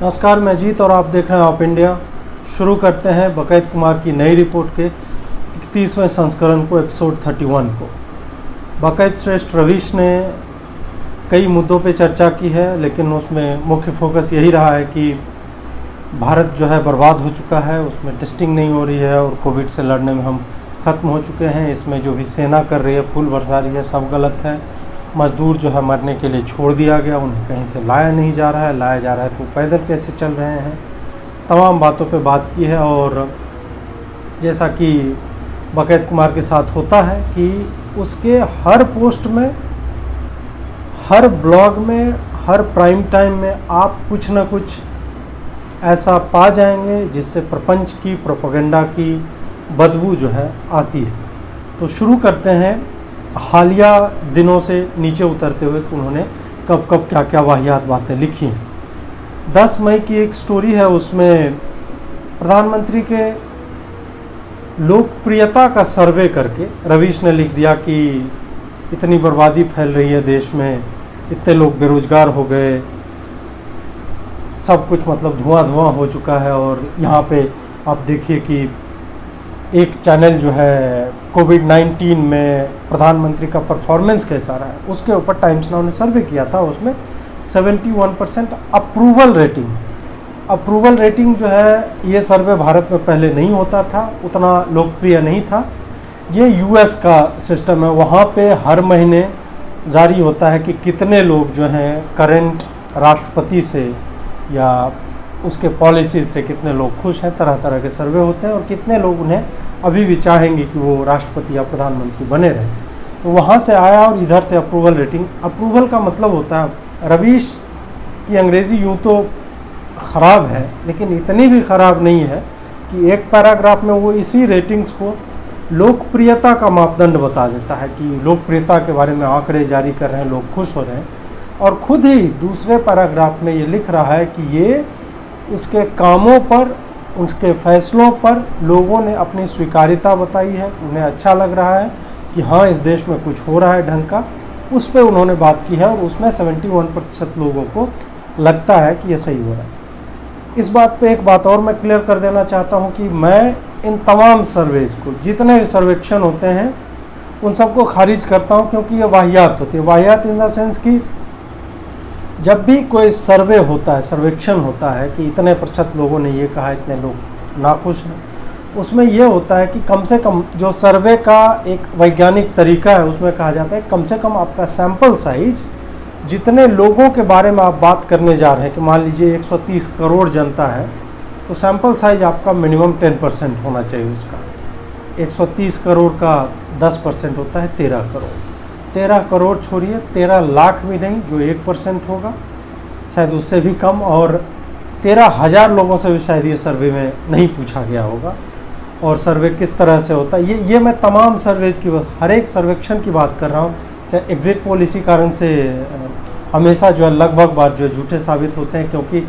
नमस्कार, मैं जीत और आप देख रहे हैं ऑफ इंडिया। शुरू करते हैं बकैत कुमार की नई रिपोर्ट के 31वें संस्करण को, एपिसोड 31 को। बकैत श्रेष्ठ रवीश ने कई मुद्दों पे चर्चा की है, लेकिन उसमें मुख्य फोकस यही रहा है कि भारत जो है बर्बाद हो चुका है, उसमें टेस्टिंग नहीं हो रही है और कोविड से लड़ने में हम ख़त्म हो चुके हैं। इसमें जो भी सेना कर रही है, फूल बरसा रही है, सब गलत है। मज़दूर जो है मरने के लिए छोड़ दिया गया, उन्हें कहीं से लाया नहीं जा रहा है, लाया जा रहा है तो पैदल कैसे चल रहे हैं। तमाम बातों पे बात की है और जैसा कि बकैत कुमार के साथ होता है कि उसके हर पोस्ट में, हर ब्लॉग में, हर प्राइम टाइम में आप कुछ ना कुछ ऐसा पा जाएंगे जिससे प्रपंच की, प्रोपेगेंडा की बदबू जो है आती है। तो शुरू करते हैं हालिया दिनों से नीचे उतरते हुए कि उन्होंने कब कब क्या क्या वाहियात बातें लिखी हैं। 10 मई की एक स्टोरी है, उसमें प्रधानमंत्री के लोकप्रियता का सर्वे करके रवीश ने लिख दिया कि इतनी बर्बादी फैल रही है देश में, इतने लोग बेरोजगार हो गए, सब कुछ मतलब धुआं धुआं हो चुका है। और यहाँ पे आप देखिए कि एक चैनल जो है कोविड-19 में प्रधानमंत्री का परफॉर्मेंस कैसा रहा है, उसके ऊपर टाइम्स नाउ ने सर्वे किया था। उसमें 71% अप्रूवल रेटिंग जो है, ये सर्वे भारत में पहले नहीं होता था, उतना लोकप्रिय नहीं था। ये यूएस का सिस्टम है, वहाँ पे हर महीने जारी होता है कि कितने लोग जो हैं करंट राष्ट्रपति से या उसके पॉलिसीज से कितने लोग खुश हैं। तरह तरह के सर्वे होते हैं और कितने लोग उन्हें अभी भी चाहेंगे कि वो राष्ट्रपति या प्रधानमंत्री बने रहें। तो वहाँ से आया और इधर से अप्रूवल रेटिंग। अप्रूवल का मतलब होता है, रवीश की अंग्रेज़ी यूँ तो ख़राब है लेकिन इतनी भी ख़राब नहीं है कि एक पैराग्राफ में वो इसी रेटिंग्स को लोकप्रियता का मापदंड बता देता है कि लोकप्रियता के बारे में आंकड़े जारी कर रहे हैं, लोग खुश हो रहे हैं। और खुद ही दूसरे पैराग्राफ में ये लिख रहा है कि ये उसके कामों पर, उसके फैसलों पर लोगों ने अपनी स्वीकार्यता बताई है, उन्हें अच्छा लग रहा है कि हाँ इस देश में कुछ हो रहा है ढंग का। उस पर उन्होंने बात की है और उसमें 71% लोगों को लगता है कि ये सही हो रहा है। इस बात पे एक बात और मैं क्लियर कर देना चाहता हूँ कि मैं इन तमाम सर्वेज़ को, जितने भी सर्वेक्षण होते हैं उन सबको खारिज करता हूँ, क्योंकि ये वाहियात होती है। वाहियात इन द सेंस कि जब भी कोई सर्वे होता है, सर्वेक्षण होता है कि इतने प्रतिशत लोगों ने ये कहा, इतने लोग नाखुश हैं, उसमें यह होता है कि कम से कम जो सर्वे का एक वैज्ञानिक तरीका है उसमें कहा जाता है कम से कम आपका सैंपल साइज, जितने लोगों के बारे में आप बात करने जा रहे हैं कि मान लीजिए 130 करोड़ जनता है, तो सैंपल साइज आपका मिनिमम 10% होना चाहिए उसका। 130 करोड़ का 10% होता है 13 करोड़। 13 करोड़ छोड़िए, 13 लाख भी नहीं, जो 1% होगा, शायद उससे भी कम। और 13,000 लोगों से भी शायद ये सर्वे में नहीं पूछा गया होगा। और सर्वे किस तरह से होता है, ये मैं तमाम सर्वेज की, हर एक सर्वेक्षण की बात कर रहा हूँ। चाहे एग्जिट पोल इसी कारण से हमेशा जो है लगभग बार जो है झूठे साबित होते हैं, क्योंकि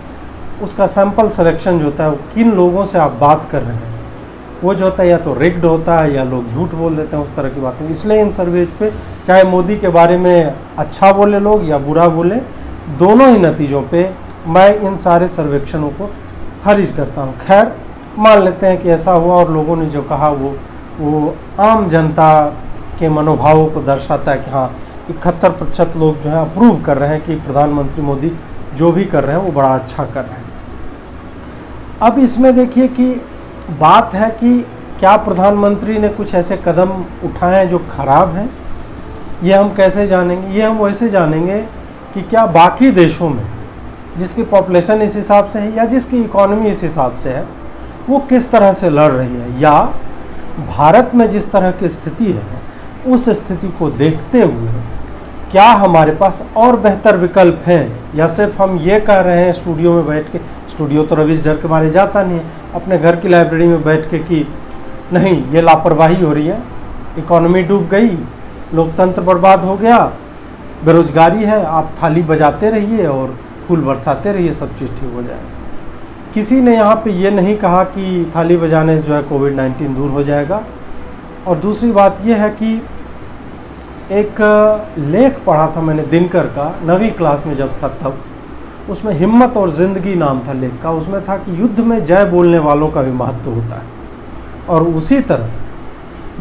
उसका सैंपल सिलेक्शन जो होता है, किन लोगों से आप बात कर रहे हैं, वो जो होता है या तो रिग्ड होता है या लोग झूठ बोल देते हैं, उस तरह की बातें। इसलिए इन सर्वेज पे चाहे मोदी के बारे में अच्छा बोले लोग या बुरा बोले, दोनों ही नतीजों पे मैं इन सारे सर्वेक्षणों को खारिज करता हूँ। खैर, मान लेते हैं कि ऐसा हुआ और लोगों ने जो कहा वो आम जनता के मनोभावों को दर्शाता है कि हाँ 71% लोग जो है अप्रूव कर रहे हैं कि प्रधानमंत्री मोदी जो भी कर रहे हैं वो बड़ा अच्छा कर रहे हैं। अब इसमें देखिए कि बात है कि क्या प्रधानमंत्री ने कुछ ऐसे कदम उठाए हैं जो खराब हैं। ये हम कैसे जानेंगे? ये हम वैसे जानेंगे कि क्या बाकी देशों में जिसकी पॉपुलेशन इस हिसाब से है या जिसकी इकोनॉमी इस हिसाब से है, वो किस तरह से लड़ रही है, या भारत में जिस तरह की स्थिति है उस स्थिति को देखते हुए क्या हमारे पास और बेहतर विकल्प हैं, या सिर्फ हम ये कह रहे हैं स्टूडियो में बैठ के, स्टूडियो तो रवीश डर के मारे जाता नहीं है, अपने घर की लाइब्रेरी में बैठ के कि नहीं ये लापरवाही हो रही है, इकोनॉमी डूब गई, लोकतंत्र बर्बाद हो गया, बेरोजगारी है, आप थाली बजाते रहिए और फूल बरसाते रहिए, सब चीज़ ठीक हो जाएगा। किसी ने यहाँ पे ये नहीं कहा कि थाली बजाने से जो है कोविड-19 दूर हो जाएगा। और दूसरी बात यह है कि एक लेख पढ़ा था मैंने दिनकर का, 9वीं क्लास में जब था तब, उसमें हिम्मत और ज़िंदगी नाम था लेख का। उसमें था कि युद्ध में जय बोलने वालों का भी महत्व होता है, और उसी तरह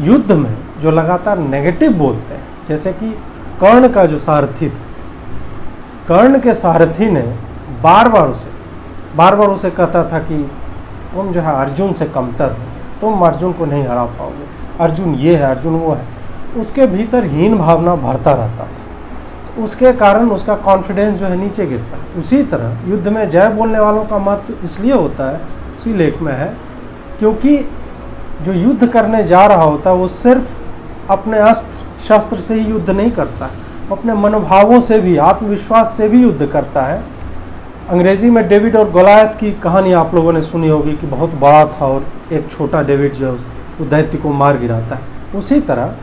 युद्ध में जो लगातार नेगेटिव बोलते हैं, जैसे कि कर्ण का जो सारथी था, कर्ण के सारथी ने बार बार उसे कहता था कि तुम जो है अर्जुन से कमतर हो, तुम अर्जुन को नहीं हरा पाओगे, अर्जुन ये है, अर्जुन वो है। उसके भीतर हीन भावना भरता रहता था, तो उसके कारण उसका कॉन्फिडेंस जो है नीचे गिरता है। उसी तरह युद्ध में जय बोलने वालों का महत्व इसलिए होता है, उसी लेख में है, क्योंकि जो युद्ध करने जा रहा होता है वो सिर्फ अपने अस्त्र शस्त्र से ही युद्ध नहीं करता है, अपने मनोभावों से भी, आत्मविश्वास से भी युद्ध करता है। अंग्रेजी में डेविड और गोलायत की कहानी आप लोगों ने सुनी होगी कि बहुत बड़ा था और एक छोटा डेविड जो उस दैत्य को मार गिराता है। उसी तरह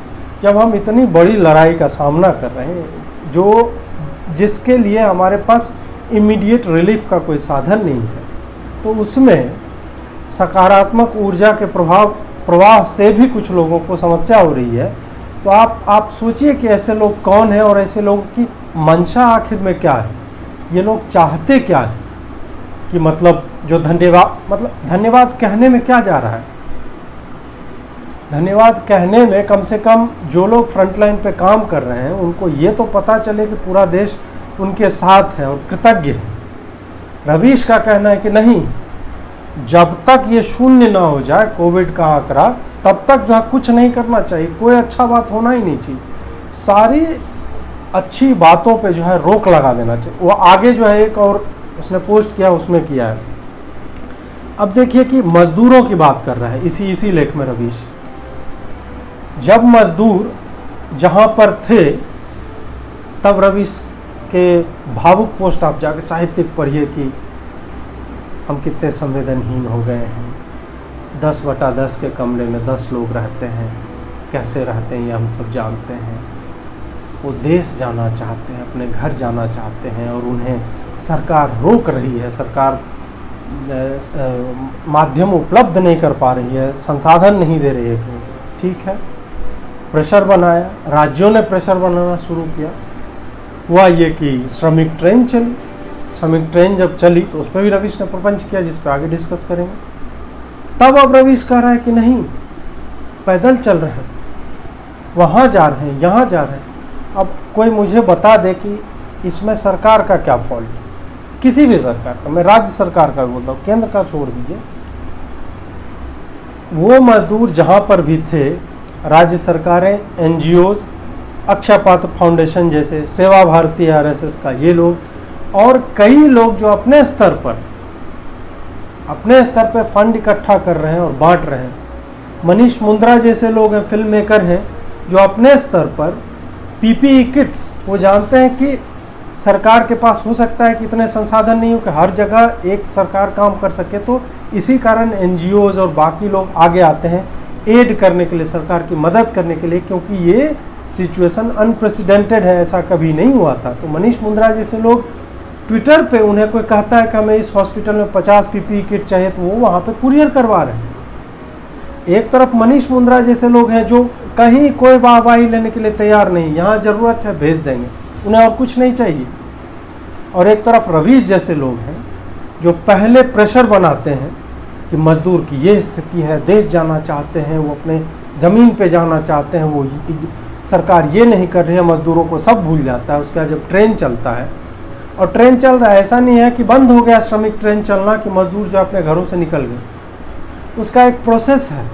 जब हम इतनी बड़ी लड़ाई का सामना कर रहे हैं जिसके लिए हमारे पास इमीडिएट रिलीफ का कोई साधन नहीं है, तो उसमें सकारात्मक ऊर्जा के प्रवाह से भी कुछ लोगों को समस्या हो रही है। तो आप सोचिए कि ऐसे लोग कौन हैं और ऐसे लोगों की मंशा आखिर में क्या है, ये लोग चाहते क्या है, कि मतलब जो धन्यवाद कहने में क्या जा रहा है। धन्यवाद कहने में कम से कम जो लोग फ्रंटलाइन पे काम कर रहे हैं उनको ये तो पता चले कि पूरा देश उनके साथ है और कृतज्ञ है। रवीश का कहना है कि नहीं, जब तक ये शून्य ना हो जाए कोविड का आंकड़ा, तब तक जो है कुछ नहीं करना चाहिए, कोई अच्छा बात होना ही नहीं चाहिए, सारी अच्छी बातों पे जो है रोक लगा देना चाहिए। वो आगे जो है एक और उसने पोस्ट किया, उसमें किया है। अब देखिए कि मजदूरों की बात कर रहा है इसी लेख में रवीश। जब मजदूर जहां पर थे तब रवीश के भावुक पोस्ट आप जाके साहित्यिक पढ़िए कि हम कितने संवेदनहीन हो गए हैं, 10/10 के कमरे में 10 लोग रहते हैं, कैसे रहते हैं ये हम सब जानते हैं। वो देश जाना चाहते हैं, अपने घर जाना चाहते हैं, और उन्हें सरकार रोक रही है, सरकार माध्यम उपलब्ध नहीं कर पा रही है, संसाधन नहीं दे रही है। ठीक है, प्रेशर बनाया, राज्यों ने प्रेशर बनाना शुरू किया। हुआ ये कि श्रमिक ट्रेन चली। श्रमिक ट्रेन जब चली तो उस पर भी रवीश ने प्रपंच किया, जिस पर आगे डिस्कस करेंगे। तब अब रवीश कह रहा है कि नहीं, पैदल चल रहे हैं, वहाँ जा रहे हैं, यहाँ जा रहे हैं। अब कोई मुझे बता दे कि इसमें सरकार का क्या फॉल्ट है, किसी भी सरकार का, मैं राज्य सरकार का बोलता हूँ, केंद्र का छोड़ दीजिए। वो मजदूर जहाँ पर भी थे, राज्य सरकारें, एनजीओज, अक्षय पात्र फाउंडेशन जैसे, सेवा भारती आरएसएस का ये लोग और कई लोग जो अपने स्तर पर फंड इकट्ठा कर रहे हैं और बांट रहे हैं। मनीष मुंद्रा जैसे लोग हैं, फिल्म मेकर हैं, जो अपने स्तर पर पीपीई किट्स, वो जानते हैं कि सरकार के पास हो सकता है कि इतने संसाधन नहीं हो कि हर जगह एक सरकार काम कर सके, तो इसी कारण एनजीओज और बाकी लोग आगे आते हैं एड करने के लिए, सरकार की मदद करने के लिए, क्योंकि ये सिचुएशन अनप्रेसिडेंटेड है, ऐसा कभी नहीं हुआ था। तो मनीष मुंद्रा जैसे लोग ट्विटर पे, उन्हें कोई कहता है कि हमें इस हॉस्पिटल में 50 पीपीई किट चाहिए, तो वो वहाँ पे कुरियर करवा रहे हैं। एक तरफ मनीष मुंद्रा जैसे लोग हैं जो कहीं कोई वाहवाही लेने के लिए तैयार नहीं, यहाँ ज़रूरत है भेज देंगे, उन्हें और कुछ नहीं चाहिए। और एक तरफ रवीश जैसे लोग हैं जो पहले प्रेशर बनाते हैं कि मजदूर की ये स्थिति है, देश जाना चाहते हैं, वो अपने ज़मीन पे जाना चाहते हैं, वो सरकार ये नहीं कर रही है, मजदूरों को सब भूल जाता है। उसके बाद जब ट्रेन चलता है, और ट्रेन चल रहा है, ऐसा नहीं है कि बंद हो गया श्रमिक ट्रेन चलना कि मजदूर जो अपने घरों से निकल गए, उसका एक प्रोसेस है।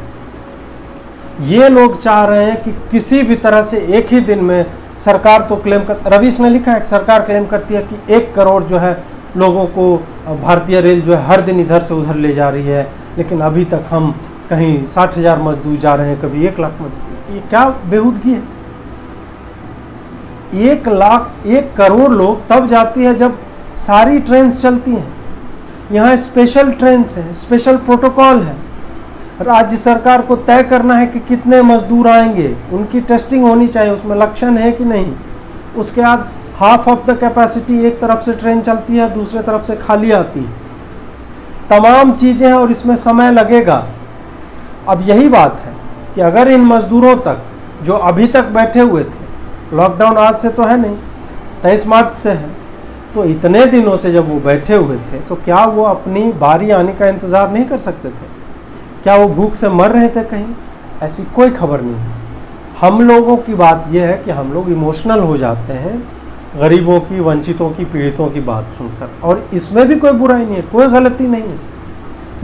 ये लोग चाह रहे हैं कि किसी भी तरह से एक ही दिन में सरकार तो क्लेम कर, रवीश ने लिखा है कि सरकार क्लेम करती है कि 1 करोड़ जो है लोगों को भारतीय रेल जो है हर दिन इधर से उधर ले जा रही है, लेकिन अभी तक हम कहीं 60,000 मजदूर जा रहे हैं, कभी 1 लाख मजदूर। ये क्या बेहूदगी है। 1 करोड़ लोग तब जाती है जब सारी ट्रेन चलती हैं। यहाँ स्पेशल ट्रेन है, स्पेशल प्रोटोकॉल है, राज्य सरकार को तय करना है कि कितने मजदूर आएंगे, उनकी टेस्टिंग होनी चाहिए, उसमें लक्षण है कि नहीं। उसके बाद हाफ ऑफ द कैपेसिटी, एक तरफ से ट्रेन चलती है, दूसरे तरफ से खाली आती है, तमाम चीज़ें हैं और इसमें समय लगेगा। अब यही बात है कि अगर इन मजदूरों तक जो अभी तक बैठे हुए थे, लॉकडाउन आज से तो है नहीं, 23 मार्च से है, तो इतने दिनों से जब वो बैठे हुए थे तो क्या वो अपनी बारी आने का इंतज़ार नहीं कर सकते थे? क्या वो भूख से मर रहे थे कहीं? ऐसी कोई खबर नहीं है। हम लोगों की बात यह है कि हम लोग इमोशनल हो जाते हैं गरीबों की, वंचितों की, पीड़ितों की बात सुनकर, और इसमें भी कोई बुराई नहीं है, कोई गलती नहीं है।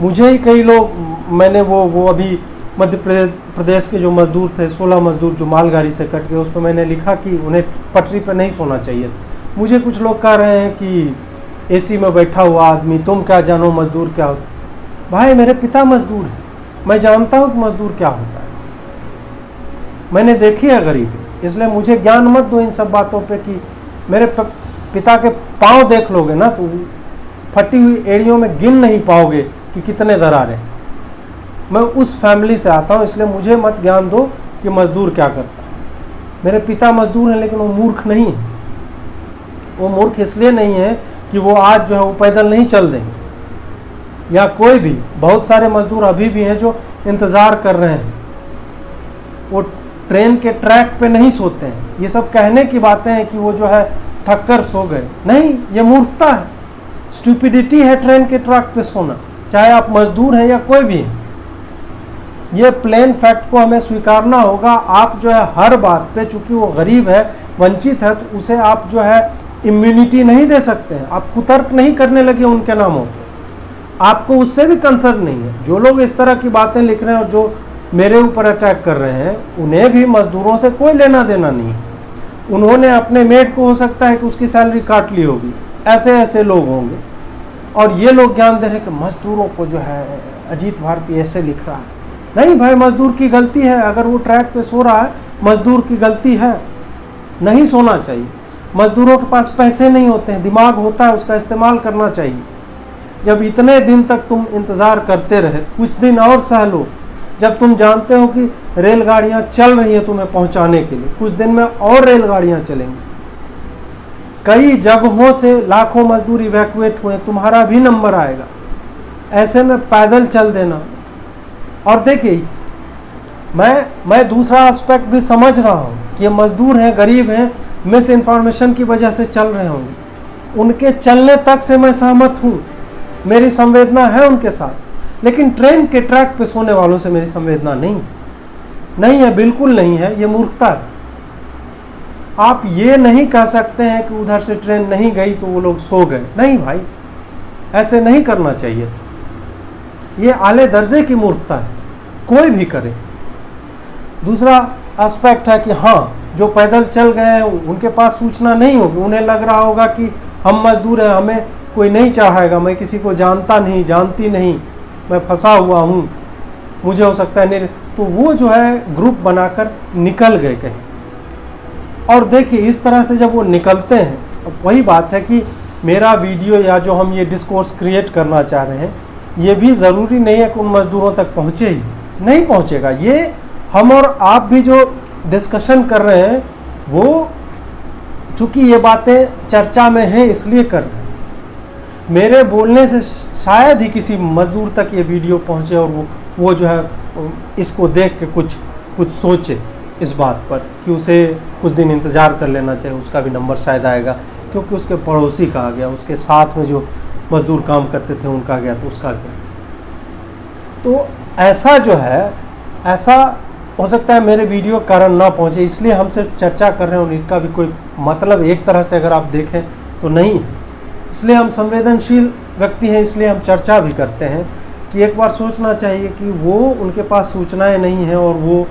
मुझे ही कई लोग, मैंने वो अभी मध्य प्रदेश के जो मजदूर थे, 16 मजदूर जो मालगाड़ी से कट गए, उस पर मैंने लिखा कि उन्हें पटरी पर नहीं सोना चाहिए। मुझे कुछ लोग कह रहे हैं कि एसी में बैठा हुआ आदमी, तुम क्या जानो मजदूर क्या होता। भाई मेरे पिता मजदूर हैं, मैं जानता हूँ कि मजदूर क्या होता है, मैंने देखी है गरीबी, इसलिए मुझे ज्ञान मत दो इन सब बातों पे कि मेरे पिता के पाँव देख लोगे ना तो फटी हुई एड़ियों में गिन नहीं पाओगे कि कितने दरारें। मैं उस फैमिली से आता हूँ, इसलिए मुझे मत ज्ञान दो कि मजदूर क्या करता है। मेरे पिता मजदूर हैं, लेकिन वो मूर्ख नहीं है। वो मूर्ख इसलिए नहीं है कि वो आज जो है वो पैदल नहीं चल देंगे, या कोई भी, बहुत सारे मजदूर अभी भी हैं जो इंतज़ार कर रहे हैं, वो ट्रेन के ट्रैक पे नहीं सोते हैं। ये सब कहने की बातें हैं कि वो जो है थक कर सो गए, नहीं, ये मूर्खता है, स्टूपिडिटी है ट्रेन के ट्रैक पे सोना, चाहे आप मजदूर हैं या कोई भी है। ये प्लेन फैक्ट को हमें स्वीकारना होगा। आप जो है हर बात पे, चूंकि वो गरीब है, वंचित है, तो उसे आप जो है इम्यूनिटी नहीं दे सकते हैं। आप कुतर्क नहीं करने लगे उनके नामों पे, आपको उससे भी कंसर्न नहीं है। जो लोग इस तरह की बातें लिख रहे हैं और जो मेरे ऊपर अटैक कर रहे हैं, उन्हें भी मजदूरों से कोई लेना देना नहीं। उन्होंने अपने मेड को, हो सकता है कि उसकी सैलरी काट ली होगी, ऐसे ऐसे लोग होंगे, और ये लोग ज्ञान दे रहे हैं कि मजदूरों को जो है अजीत भारती ऐसे लिख रहा है। नहीं भाई, मजदूर की गलती है, अगर वो ट्रैक पे सो रहा है, मजदूर की गलती है, नहीं सोना चाहिए। मजदूरों के पास पैसे नहीं होते हैं, दिमाग होता है, उसका इस्तेमाल करना चाहिए। जब इतने दिन तक तुम इंतज़ार करते रहे, कुछ दिन और सह लो। जब तुम जानते हो कि रेलगाड़ियां चल रही हैं तुम्हें पहुंचाने के लिए, कुछ दिन में और रेलगाड़ियां चलेंगी, कई जगहों से लाखों मजदूर इवैक्यूएट हुए, तुम्हारा भी नंबर आएगा। ऐसे में पैदल चल देना। और देखिए, मैं दूसरा एस्पेक्ट भी समझ रहा हूँ कि ये मजदूर हैं, गरीब हैं, मिस इन्फॉर्मेशन की वजह से चल रहे होंगे, उनके चलने तक से मैं सहमत हूँ, मेरी संवेदना है उनके साथ। लेकिन ट्रेन के ट्रैक पे सोने वालों से मेरी संवेदना नहीं है, बिल्कुल नहीं है। ये मूर्खता है। आप ये नहीं कह सकते हैं कि उधर से ट्रेन नहीं गई तो वो लोग सो गए। नहीं भाई, ऐसे नहीं करना चाहिए। ये आले दर्जे की मूर्खता है, कोई भी करे। दूसरा एस्पेक्ट है कि हाँ, जो पैदल चल गए हैं उनके पास सूचना नहीं होगी, उन्हें लग रहा होगा कि हम मजदूर हैं, हमें कोई नहीं चाहेगा, मैं किसी को जानता नहीं, जानती नहीं, मैं फंसा हुआ हूँ, मुझे हो सकता है नहीं, तो वो जो है ग्रुप बनाकर निकल गए कहीं। और देखिए, इस तरह से जब वो निकलते हैं, वही बात है कि मेरा वीडियो या जो हम ये डिस्कोर्स क्रिएट करना चाह रहे हैं, ये भी ज़रूरी नहीं है कि उन मजदूरों तक पहुँचे ही, नहीं पहुँचेगा। ये हम और आप भी जो डिस्कशन कर रहे हैं, वो चूँकि ये बातें चर्चा में हैं इसलिए कर रहे हैं। मेरे बोलने से शायद ही किसी मजदूर तक ये वीडियो पहुँचे और वो जो है इसको देख के कुछ सोचे इस बात पर कि उसे कुछ दिन इंतज़ार कर लेना चाहिए, उसका भी नंबर शायद आएगा, क्योंकि उसके पड़ोसी का आ गया, उसके साथ में जो मजदूर काम करते थे उनका गया तो उसका गया। तो ऐसा जो है, ऐसा हो सकता है मेरे वीडियो कारण ना पहुँचे, इसलिए हम सिर्फ चर्चा कर रहे हैं और इनका भी कोई मतलब एक तरह से अगर आप देखें तो नहीं है। इसलिए हम संवेदनशील व्यक्ति हैं, इसलिए हम चर्चा भी करते हैं कि एक बार सोचना चाहिए कि वो, उनके पास सूचनाएं नहीं हैं और वो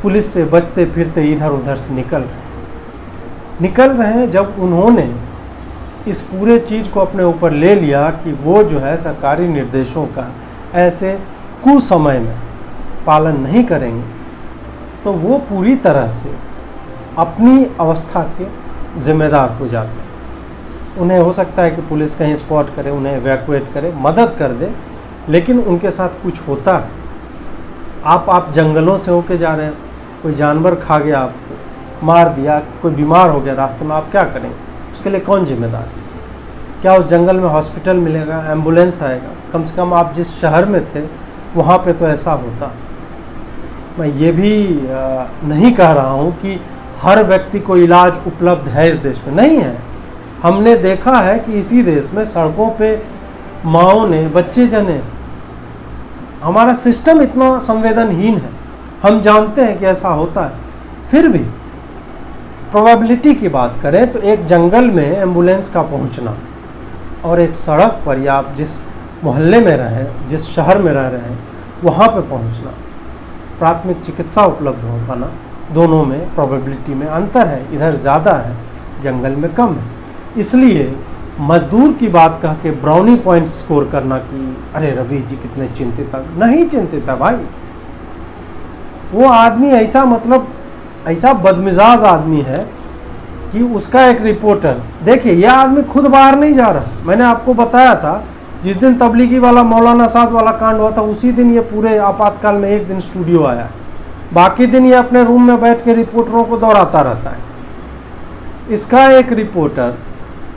पुलिस से बचते फिरते इधर उधर से निकल रहे हैं। जब उन्होंने इस पूरे चीज़ को अपने ऊपर ले लिया कि वो जो है सरकारी निर्देशों का ऐसे कुसमय में पालन नहीं करेंगे, तो वो पूरी तरह से अपनी अवस्था के जिम्मेदार हो जाते हैं। उन्हें हो सकता है कि पुलिस कहीं स्पॉट करे, उन्हें इवैक्यूएट करे, मदद कर दे, लेकिन उनके साथ कुछ होता है। आप जंगलों से होके जा रहे हैं, कोई जानवर खा गया, आपको मार दिया, कोई बीमार हो गया रास्ते में, आप क्या करेंगे? उसके लिए कौन जिम्मेदार है? क्या उस जंगल में हॉस्पिटल मिलेगा, एम्बुलेंस आएगा? कम से कम आप जिस शहर में थे वहाँ पे तो ऐसा होता। मैं ये भी नहीं कह रहा हूँ कि हर व्यक्ति को इलाज उपलब्ध है इस देश में, नहीं है। हमने देखा है कि इसी देश में सड़कों पे माओं ने, बच्चे जने, हमारा सिस्टम इतना संवेदनहीन है, हम जानते हैं कि ऐसा होता है, फिर भी प्रोबेबिलिटी की बात करें तो एक जंगल में एम्बुलेंस का पहुंचना और एक सड़क पर या आप जिस मोहल्ले में रहें, जिस शहर में रह रहे हैं, वहाँ पे पहुंचना, प्राथमिक चिकित्सा उपलब्ध हो पाना, दोनों में प्रोबेबिलिटी में अंतर है। इधर ज़्यादा है, जंगल में कम है। इसलिए मजदूर की बात कह के ब्राउनी पॉइंट स्कोर करना कि अरे रवीश जी कितने चिंतित है, नहीं चिंतित है भाई। वो आदमी ऐसा, मतलब ऐसा बदमिजाज आदमी है कि उसका एक रिपोर्टर, देखिए यह आदमी खुद बाहर नहीं जा रहा। मैंने आपको बताया था जिस दिन तबलीगी वाला मौलाना साहब वाला कांड हुआ था, उसी दिन ये पूरे आपातकाल में एक दिन स्टूडियो आया, बाकी दिन ये अपने रूम में बैठ के रिपोर्टरों को दौड़ाता रहता है। इसका एक रिपोर्टर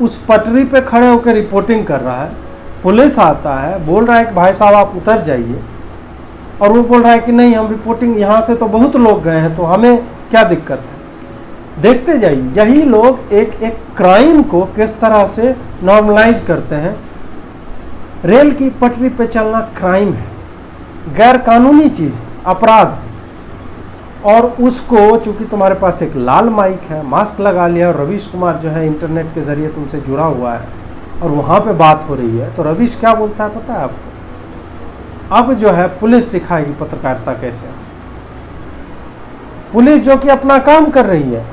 उस पटरी पे खड़े होकर रिपोर्टिंग कर रहा है, पुलिस आता है, बोल रहा है कि भाई साहब आप उतर जाइए, और वो बोल रहा है कि नहीं हम रिपोर्टिंग, यहाँ से तो बहुत लोग गए हैं तो हमें क्या दिक्कत है। देखते जाइए यही लोग एक एक क्राइम को किस तरह से नॉर्मलाइज करते हैं। रेल की पटरी पे चलना क्राइम है, गैर कानूनी चीज, अपराध है, और उसको चूंकि तुम्हारे पास एक लाल माइक है, मास्क लगा लिया, और रवीश कुमार जो है इंटरनेट के जरिए तुमसे जुड़ा हुआ है और वहाँ पे बात हो रही है, तो रवीश क्या बोलता है पता है आपको? अब जो है पुलिस सिखाएगी पत्रकारिता कैसे, पुलिस जो कि अपना काम कर रही है,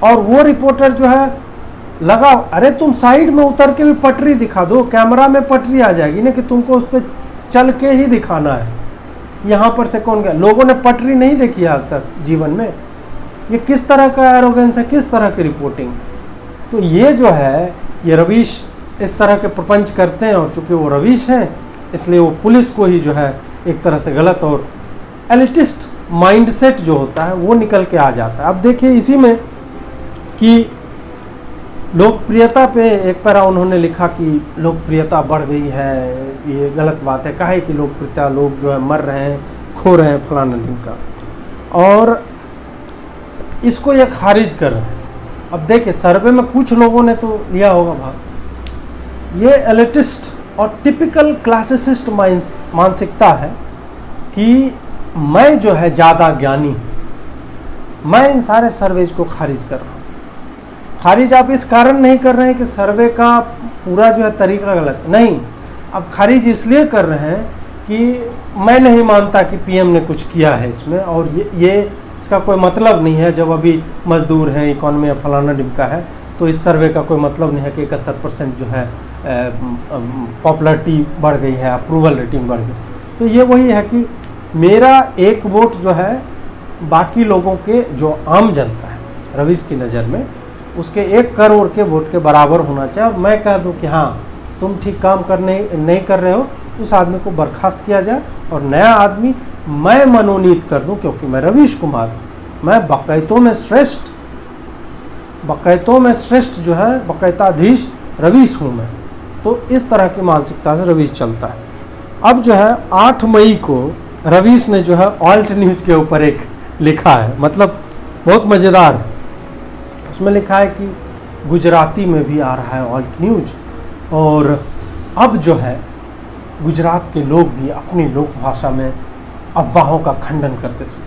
और वो रिपोर्टर जो है लगा, अरे तुम साइड में उतर के भी पटरी दिखा दो, कैमरा में पटरी आ जाएगी ना कि तुमको उस पर चल के ही दिखाना है। यहाँ पर से कौन गया? लोगों ने पटरी नहीं देखी आज तक जीवन में। ये किस तरह का एरोगेंस है, किस तरह की रिपोर्टिंग? तो ये जो है, ये रवीश इस तरह के प्रपंच करते हैं, और चूंकि वो रवीश हैं इसलिए वो पुलिस को ही जो है एक तरह से गलत और एलिटिस्ट माइंडसेट जो होता है वो निकल के आ जाता है। अब देखिए इसी में कि लोकप्रियता पे एक पैरा उन्होंने लिखा कि लोकप्रियता बढ़ गई है, ये गलत बात है, काहे कि लोकप्रियता, लोग जो है मर रहे हैं, खो रहे हैं फलाना दिन का, और इसको ये खारिज कर रहे हैं। अब देखिए सर्वे में कुछ लोगों ने तो लिया होगा भाग, ये एलिटिस्ट और टिपिकल क्लासिसिस्ट मानसिकता है कि मैं जो है ज़्यादा ज्ञानी, मैं इन सारे सर्वेज को खारिज कर रहा हूँ। खारिज आप इस कारण नहीं कर रहे हैं कि सर्वे का पूरा जो है तरीका गलत, नहीं, आप खारिज इसलिए कर रहे हैं कि मैं नहीं मानता कि पीएम ने कुछ किया है इसमें, और ये इसका कोई मतलब नहीं है। जब अभी मजदूर हैं, इकॉनमी या फलाना डिमका है, तो इस सर्वे का कोई मतलब नहीं है कि 71% जो है पॉपुलरिटी बढ़ गई है, अप्रूवल रेटिंग बढ़ गई। तो ये वही है कि मेरा एक वोट जो है बाकी लोगों के, जो आम जनता है रवीश की नज़र में, उसके 1 करोड़ के वोट के बराबर होना चाहिए। और मैं कह दूं कि हाँ तुम ठीक काम नहीं कर रहे हो, उस आदमी को बर्खास्त किया जाए और नया आदमी मैं मनोनीत कर दूं, क्योंकि मैं रवीश कुमार, मैं बकैतों में श्रेष्ठ जो है बकैताधीश रवीश हूँ मैं। तो इस तरह की मानसिकता से रवीश चलता है। अब जो है 8 मई को रवीश ने जो है ऑल्ट न्यूज के ऊपर एक लिखा है, मतलब बहुत मज़ेदार है। उसमें लिखा है कि गुजराती में भी आ रहा है ऑल्ट न्यूज, और अब जो है गुजरात के लोग भी अपनी लोक भाषा में अफवाहों का खंडन करते सुने।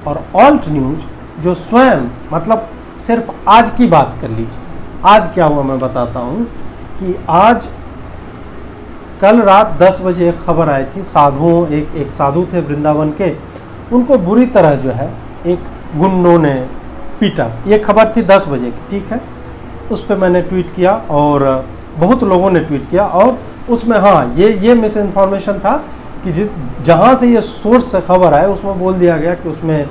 और ऑल्ट न्यूज जो स्वयं, मतलब सिर्फ आज की बात कर लीजिए, आज क्या हुआ मैं बताता हूँ कि आज कल रात 10 बजे एक खबर आई थी, साधुओं, एक साधु थे वृंदावन के, उनको बुरी तरह जो है एक गुंडों ने पीटा। ये खबर थी 10 बजे की, ठीक है। उस पर मैंने ट्वीट किया और बहुत लोगों ने ट्वीट किया, और उसमें हाँ ये मिस इन्फॉर्मेशन था कि जहाँ से ये सोर्स से खबर आए उसमें बोल दिया गया कि उसमें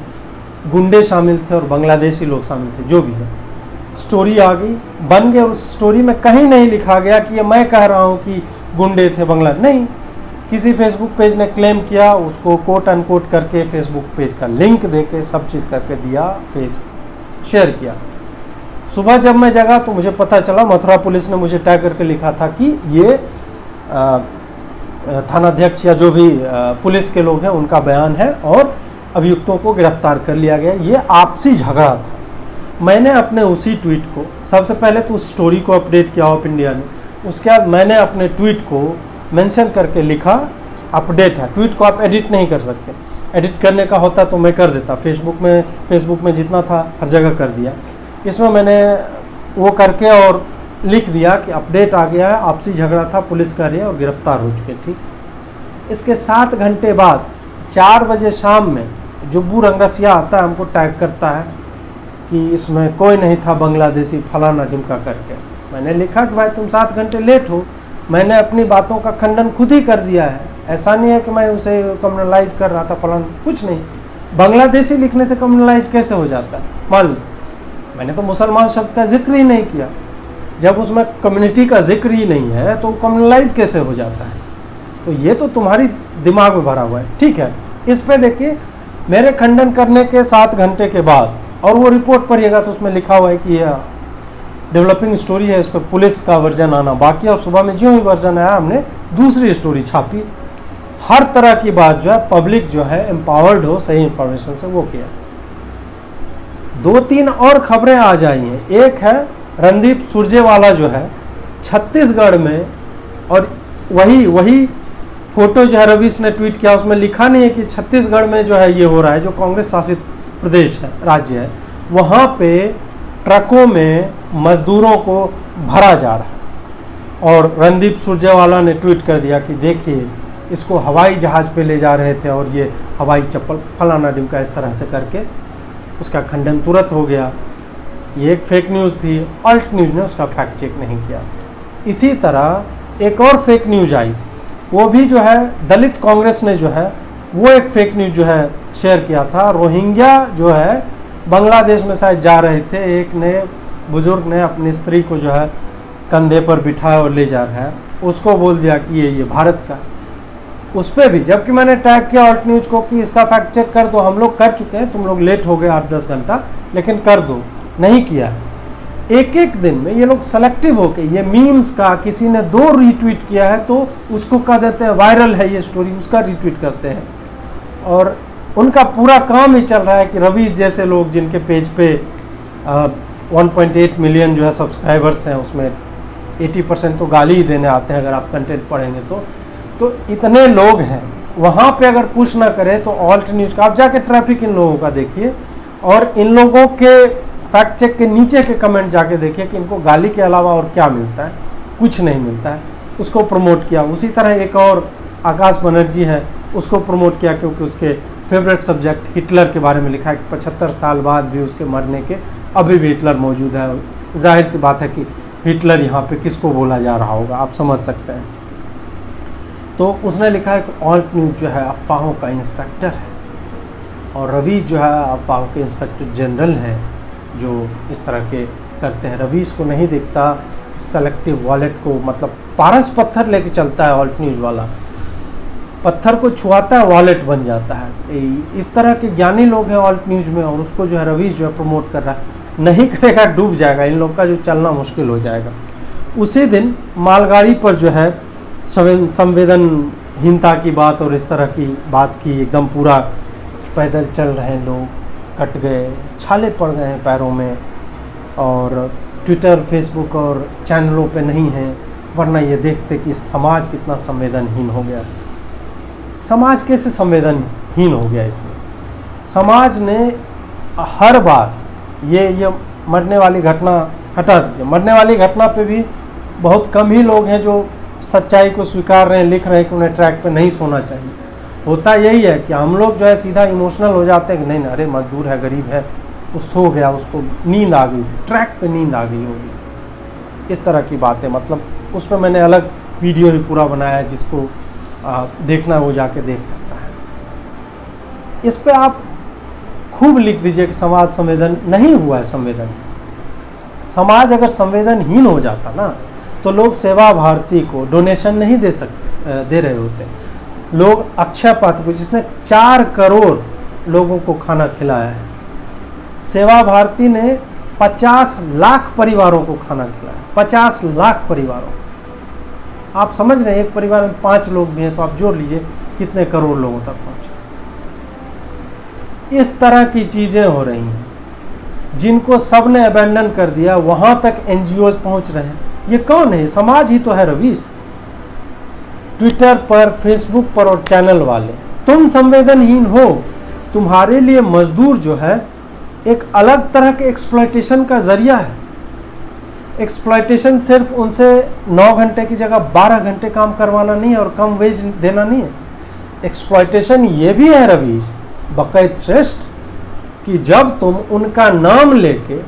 गुंडे शामिल थे और बांग्लादेशी लोग शामिल थे। जो भी है, स्टोरी आ गई, बन गई। उस स्टोरी में कहीं नहीं लिखा गया कि ये मैं कह रहा हूँ कि गुंडे थे बांग्लादेश, नहीं। किसी फेसबुक पेज ने क्लेम किया, उसको कोट अनकोट करके फेसबुक पेज का लिंक देके सब चीज़ करके दिया, शेयर किया। सुबह जब मैं जगा तो मुझे पता चला, मथुरा पुलिस ने मुझे टैग करके लिखा था कि ये थानाध्यक्ष या जो भी पुलिस के लोग हैं उनका बयान है और अभियुक्तों को गिरफ्तार कर लिया गया। ये आपसी झगड़ा था। मैंने अपने उसी ट्वीट को, सबसे पहले तो उस स्टोरी को अपडेट किया ऑफ इंडिया ने, उसके बाद मैंने अपने ट्वीट को मेंशन करके लिखा अपडेट है। ट्वीट को आप एडिट नहीं कर सकते, एडिट करने का होता तो मैं कर देता, फेसबुक में जितना था हर जगह कर दिया। इसमें मैंने वो करके और लिख दिया कि अपडेट आ गया है, आपसी झगड़ा था, पुलिस कर रही है और गिरफ्तार हो चुके। ठीक, इसके 7 घंटे बाद 4 बजे शाम में जुब्बू रंगसिया आता है, हमको टैग करता है कि इसमें कोई नहीं था बांग्लादेशी फलाना ढिमका करके। मैंने लिखा कि भाई तुम 7 घंटे लेट हो, मैंने अपनी बातों का खंडन खुद ही कर दिया है, ऐसा नहीं है कि मैं उसे कम्युनलाइज कर रहा था फलाना, कुछ नहीं। बांग्लादेशी लिखने से कम्युनलाइज कैसे हो जाता है? मान लो मैंने तो मुसलमान शब्द का जिक्र ही नहीं किया, जब उसमें कम्युनिटी का जिक्र ही नहीं है तो कम्युनलाइज कैसे हो जाता है? तो ये तो तुम्हारी दिमाग में भरा हुआ है। ठीक है, इस पे देखिए मेरे खंडन करने के 7 घंटे के बाद, और वो रिपोर्ट पढ़िएगा तो उसमें लिखा हुआ है कि यह डेवलपिंग स्टोरी है, इस पर पुलिस का वर्जन आना बाकी, और सुबह में जो ही वर्जन आया हमने दूसरी स्टोरी छापी। हर तरह की बात जो है पब्लिक जो है एम्पावर्ड हो सही इंफॉर्मेशन से वो किया। 2-3 और खबरें आ जाई हैं। एक है रणदीप सुरजेवाला जो है छत्तीसगढ़ में, और वही फोटो जो है रवीश ने ट्वीट किया, उसमें लिखा नहीं है कि छत्तीसगढ़ में जो है ये हो रहा है, जो कांग्रेस शासित प्रदेश है, राज्य है, वहाँ पे ट्रकों में मजदूरों को भरा जा रहा है। और रणदीप सुरजेवाला ने ट्वीट कर दिया कि देखिए इसको हवाई जहाज़ पे ले जा रहे थे और ये हवाई चप्पल फलाना ढिमका, इस तरह से करके उसका खंडन तुरंत हो गया। ये एक फेक न्यूज़ थी, अल्ट न्यूज़ ने उसका फैक्ट चेक नहीं किया। इसी तरह एक और फेक न्यूज़ आई, वो भी जो है दलित कांग्रेस ने जो है वो एक फेक न्यूज़ जो है शेयर किया था। रोहिंग्या जो है बांग्लादेश में शायद जा रहे थे, एक ने बुजुर्ग ने अपनी स्त्री को जो है कंधे पर बिठाया और ले जा रहा है, उसको बोल दिया कि ये भारत का। उस पर भी जबकि मैंने टैग किया ऑल्ट न्यूज़ को कि इसका फैक्ट चेक कर दो, हम लोग कर चुके हैं, तुम लोग लेट हो गए 8-10 घंटा, लेकिन कर दो, नहीं किया। एक एक दिन में ये लोग सेलेक्टिव होके, ये मीम्स का किसी ने 2 रीट्वीट किया है तो उसको कह देते हैं वायरल है ये स्टोरी, उसका रीट्वीट करते हैं। और उनका पूरा काम ही चल रहा है कि रवीश जैसे लोग जिनके पेज पे 1.8 मिलियन जो है सब्सक्राइबर्स हैं, उसमें 80% तो गाली ही देने आते हैं अगर आप कंटेंट पढ़ेंगे तो इतने लोग हैं, वहाँ पे अगर पुश ना करें तो ऑल्ट न्यूज़ का, आप जाके ट्रैफिक इन लोगों का देखिए और इन लोगों के फैक्ट चेक के नीचे के कमेंट जाके देखिए कि इनको गाली के अलावा और क्या मिलता है, कुछ नहीं मिलता है। उसको प्रमोट किया। उसी तरह एक और आकाश बनर्जी है, उसको प्रमोट किया क्योंकि उसके फेवरेट सब्जेक्ट हिटलर के बारे में लिखा है कि 75 साल बाद भी उसके मरने के अभी भी हिटलर मौजूद है। जाहिर सी बात है कि हिटलर यहाँ पे किसको बोला जा रहा होगा, आप समझ सकते हैं। तो उसने लिखा है कि ऑल्ट न्यूज़ जो है अफवाहों का इंस्पेक्टर है और रवीश जो है अफवाहों के इंस्पेक्टर जनरल हैं जो इस तरह के करते हैं। रवीश को नहीं दिखता सेलेक्टिव वॉलेट को, मतलब पारस पत्थर लेके चलता है ऑल्ट न्यूज़ वाला, पत्थर को छुआता है वॉलेट बन जाता है। इस तरह के ज्ञानी लोग हैं ऑल्ट न्यूज़ में, और उसको जो है रवीश जो है प्रमोट कर रहा है। नहीं करेगा डूब जाएगा, इन लोग का जो चलना मुश्किल हो जाएगा। उसी दिन मालगाड़ी पर जो है संवेदनहीनता की बात और इस तरह की बात की, एकदम पूरा पैदल चल रहे हैं लोग, कट गए, छाले पड़ गए हैं पैरों में, और ट्विटर फेसबुक और चैनलों पे नहीं है, वरना ये देखते कि समाज कितना संवेदनहीन हो गया। समाज कैसे संवेदनहीन हो गया? इसमें समाज ने हर बार ये मरने वाली घटना हटा दीजिए, मरने वाली घटना पे भी बहुत कम ही लोग हैं जो सच्चाई को स्वीकार रहे हैं, लिख रहे हैं कि उन्हें ट्रैक पे नहीं सोना चाहिए। होता यही है कि हम लोग जो है सीधा इमोशनल हो जाते हैं कि नहीं, अरे मजदूर है, गरीब है, वो सो गया, उसको नींद आ गई, ट्रैक पे नींद आ गई होगी, इस तरह की बातें। मतलब उसमें मैंने अलग वीडियो ही पूरा बनाया है, जिसको देखना वो जाके देख सकता है। इस पे आप खूब लिख दीजिए कि समाज संवेदन नहीं हुआ है। संवेदन, समाज अगर संवेदनहीन हो जाता ना तो लोग सेवा भारती को डोनेशन नहीं दे रहे होते। लोग अक्षय पात्र को, जिसने 4 करोड़ लोगों को खाना खिलाया है, सेवा भारती ने 50 लाख परिवारों को खाना खिलाया, 50 लाख परिवारों। आप समझ रहे हैं, एक परिवार में 5 लोग भी हैं तो आप जोड़ लीजिए कितने करोड़ लोगों तक पहुंचे। इस तरह की चीजें हो रही हैं। जिनको सब ने अबेंडन कर दिया, वहां तक एनजीओ पहुंच रहे हैं। ये कौन है? समाज ही तो है रवीश। ट्विटर पर, फेसबुक पर और चैनल वाले, तुम संवेदनहीन हो। तुम्हारे लिए मजदूर जो है एक अलग तरह के एक्सप्लॉयटेशन का जरिया है। एक्सप्लॉयटेशन सिर्फ उनसे 9 घंटे की जगह 12 घंटे काम करवाना नहीं है और कम वेज देना नहीं है। एक्सप्लॉयटेशन ये भी है रवीश, बकैत श्रेष्ठ, कि जब तुम उनका नाम लेके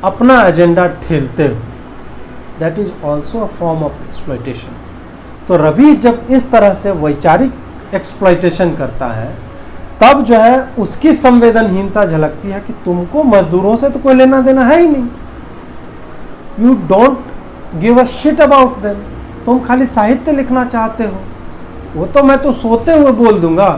अपना एजेंडा ठेलते हो, that is also a form of exploitation. तो रवीश जब इस तरह से वैचारिक एक्सप्लॉयटेशन करता है, तब जो है उसकी संवेदनहीनता झलकती है कि तुमको मजदूरों से तो कोई लेना देना है ही नहीं। You don't give a shit about them. तुम खाली साहित्य लिखना चाहते हो। वो तो मैं तो सोते हुए बोल दूंगा,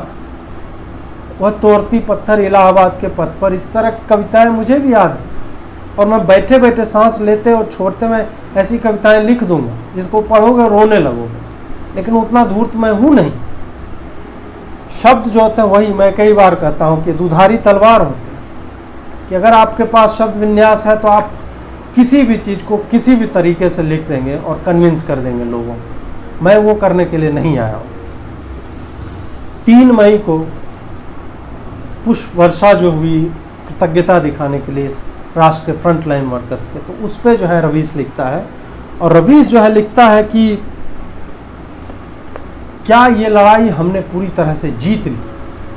वह तोड़ती पत्थर इलाहाबाद के पथ पर, इस तरह कविताएं मुझे भी याद है। और मैं बैठे बैठे सांस लेते और छोड़ते मैं ऐसी कविताएं लिख दूंगा जिसको पढ़ोगे रोने लगोगे। लेकिन उतना धूर्त मैं हूं नहीं। शब्द जो होते हैं वही मैं कई बार कहता हूं कि दुधारी तलवार होती है, कि अगर आपके पास शब्द विन्यास है तो आप किसी भी चीज को किसी भी तरीके से लिख देंगे और कन्विंस कर देंगे लोगों को। मैं वो करने के लिए नहीं आया हूं। 3 मई को पुष्प वर्षा जो हुई कृतज्ञता दिखाने के लिए इस राष्ट्र के फ्रंट लाइन वर्कर्स के, तो उस पर जो है रवीश लिखता है। और रवीश जो है लिखता है कि क्या ये लड़ाई हमने पूरी तरह से जीत ली?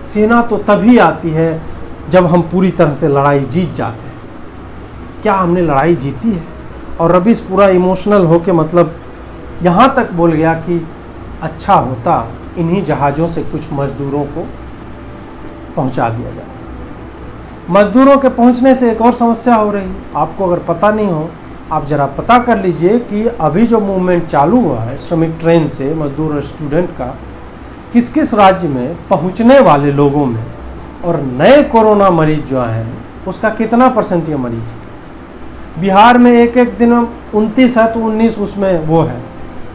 सेना तो तभी आती है जब हम पूरी तरह से लड़ाई जीत जाते हैं। क्या हमने लड़ाई जीती है? और रवीश पूरा इमोशनल होके मतलब यहाँ तक बोल गया कि अच्छा होता इन्हीं जहाज़ों से कुछ मजदूरों को पहुँचा दिया जाए। मजदूरों के पहुँचने से एक और समस्या हो रही है। आपको अगर पता नहीं हो, आप ज़रा पता कर लीजिए कि अभी जो मूवमेंट चालू हुआ है श्रमिक ट्रेन से मजदूर और स्टूडेंट का, किस किस राज्य में पहुंचने वाले लोगों में और नए कोरोना मरीज जो आए हैं उसका कितना % ये मरीज। बिहार में एक दिन 29 है तो 19 उसमें वो है,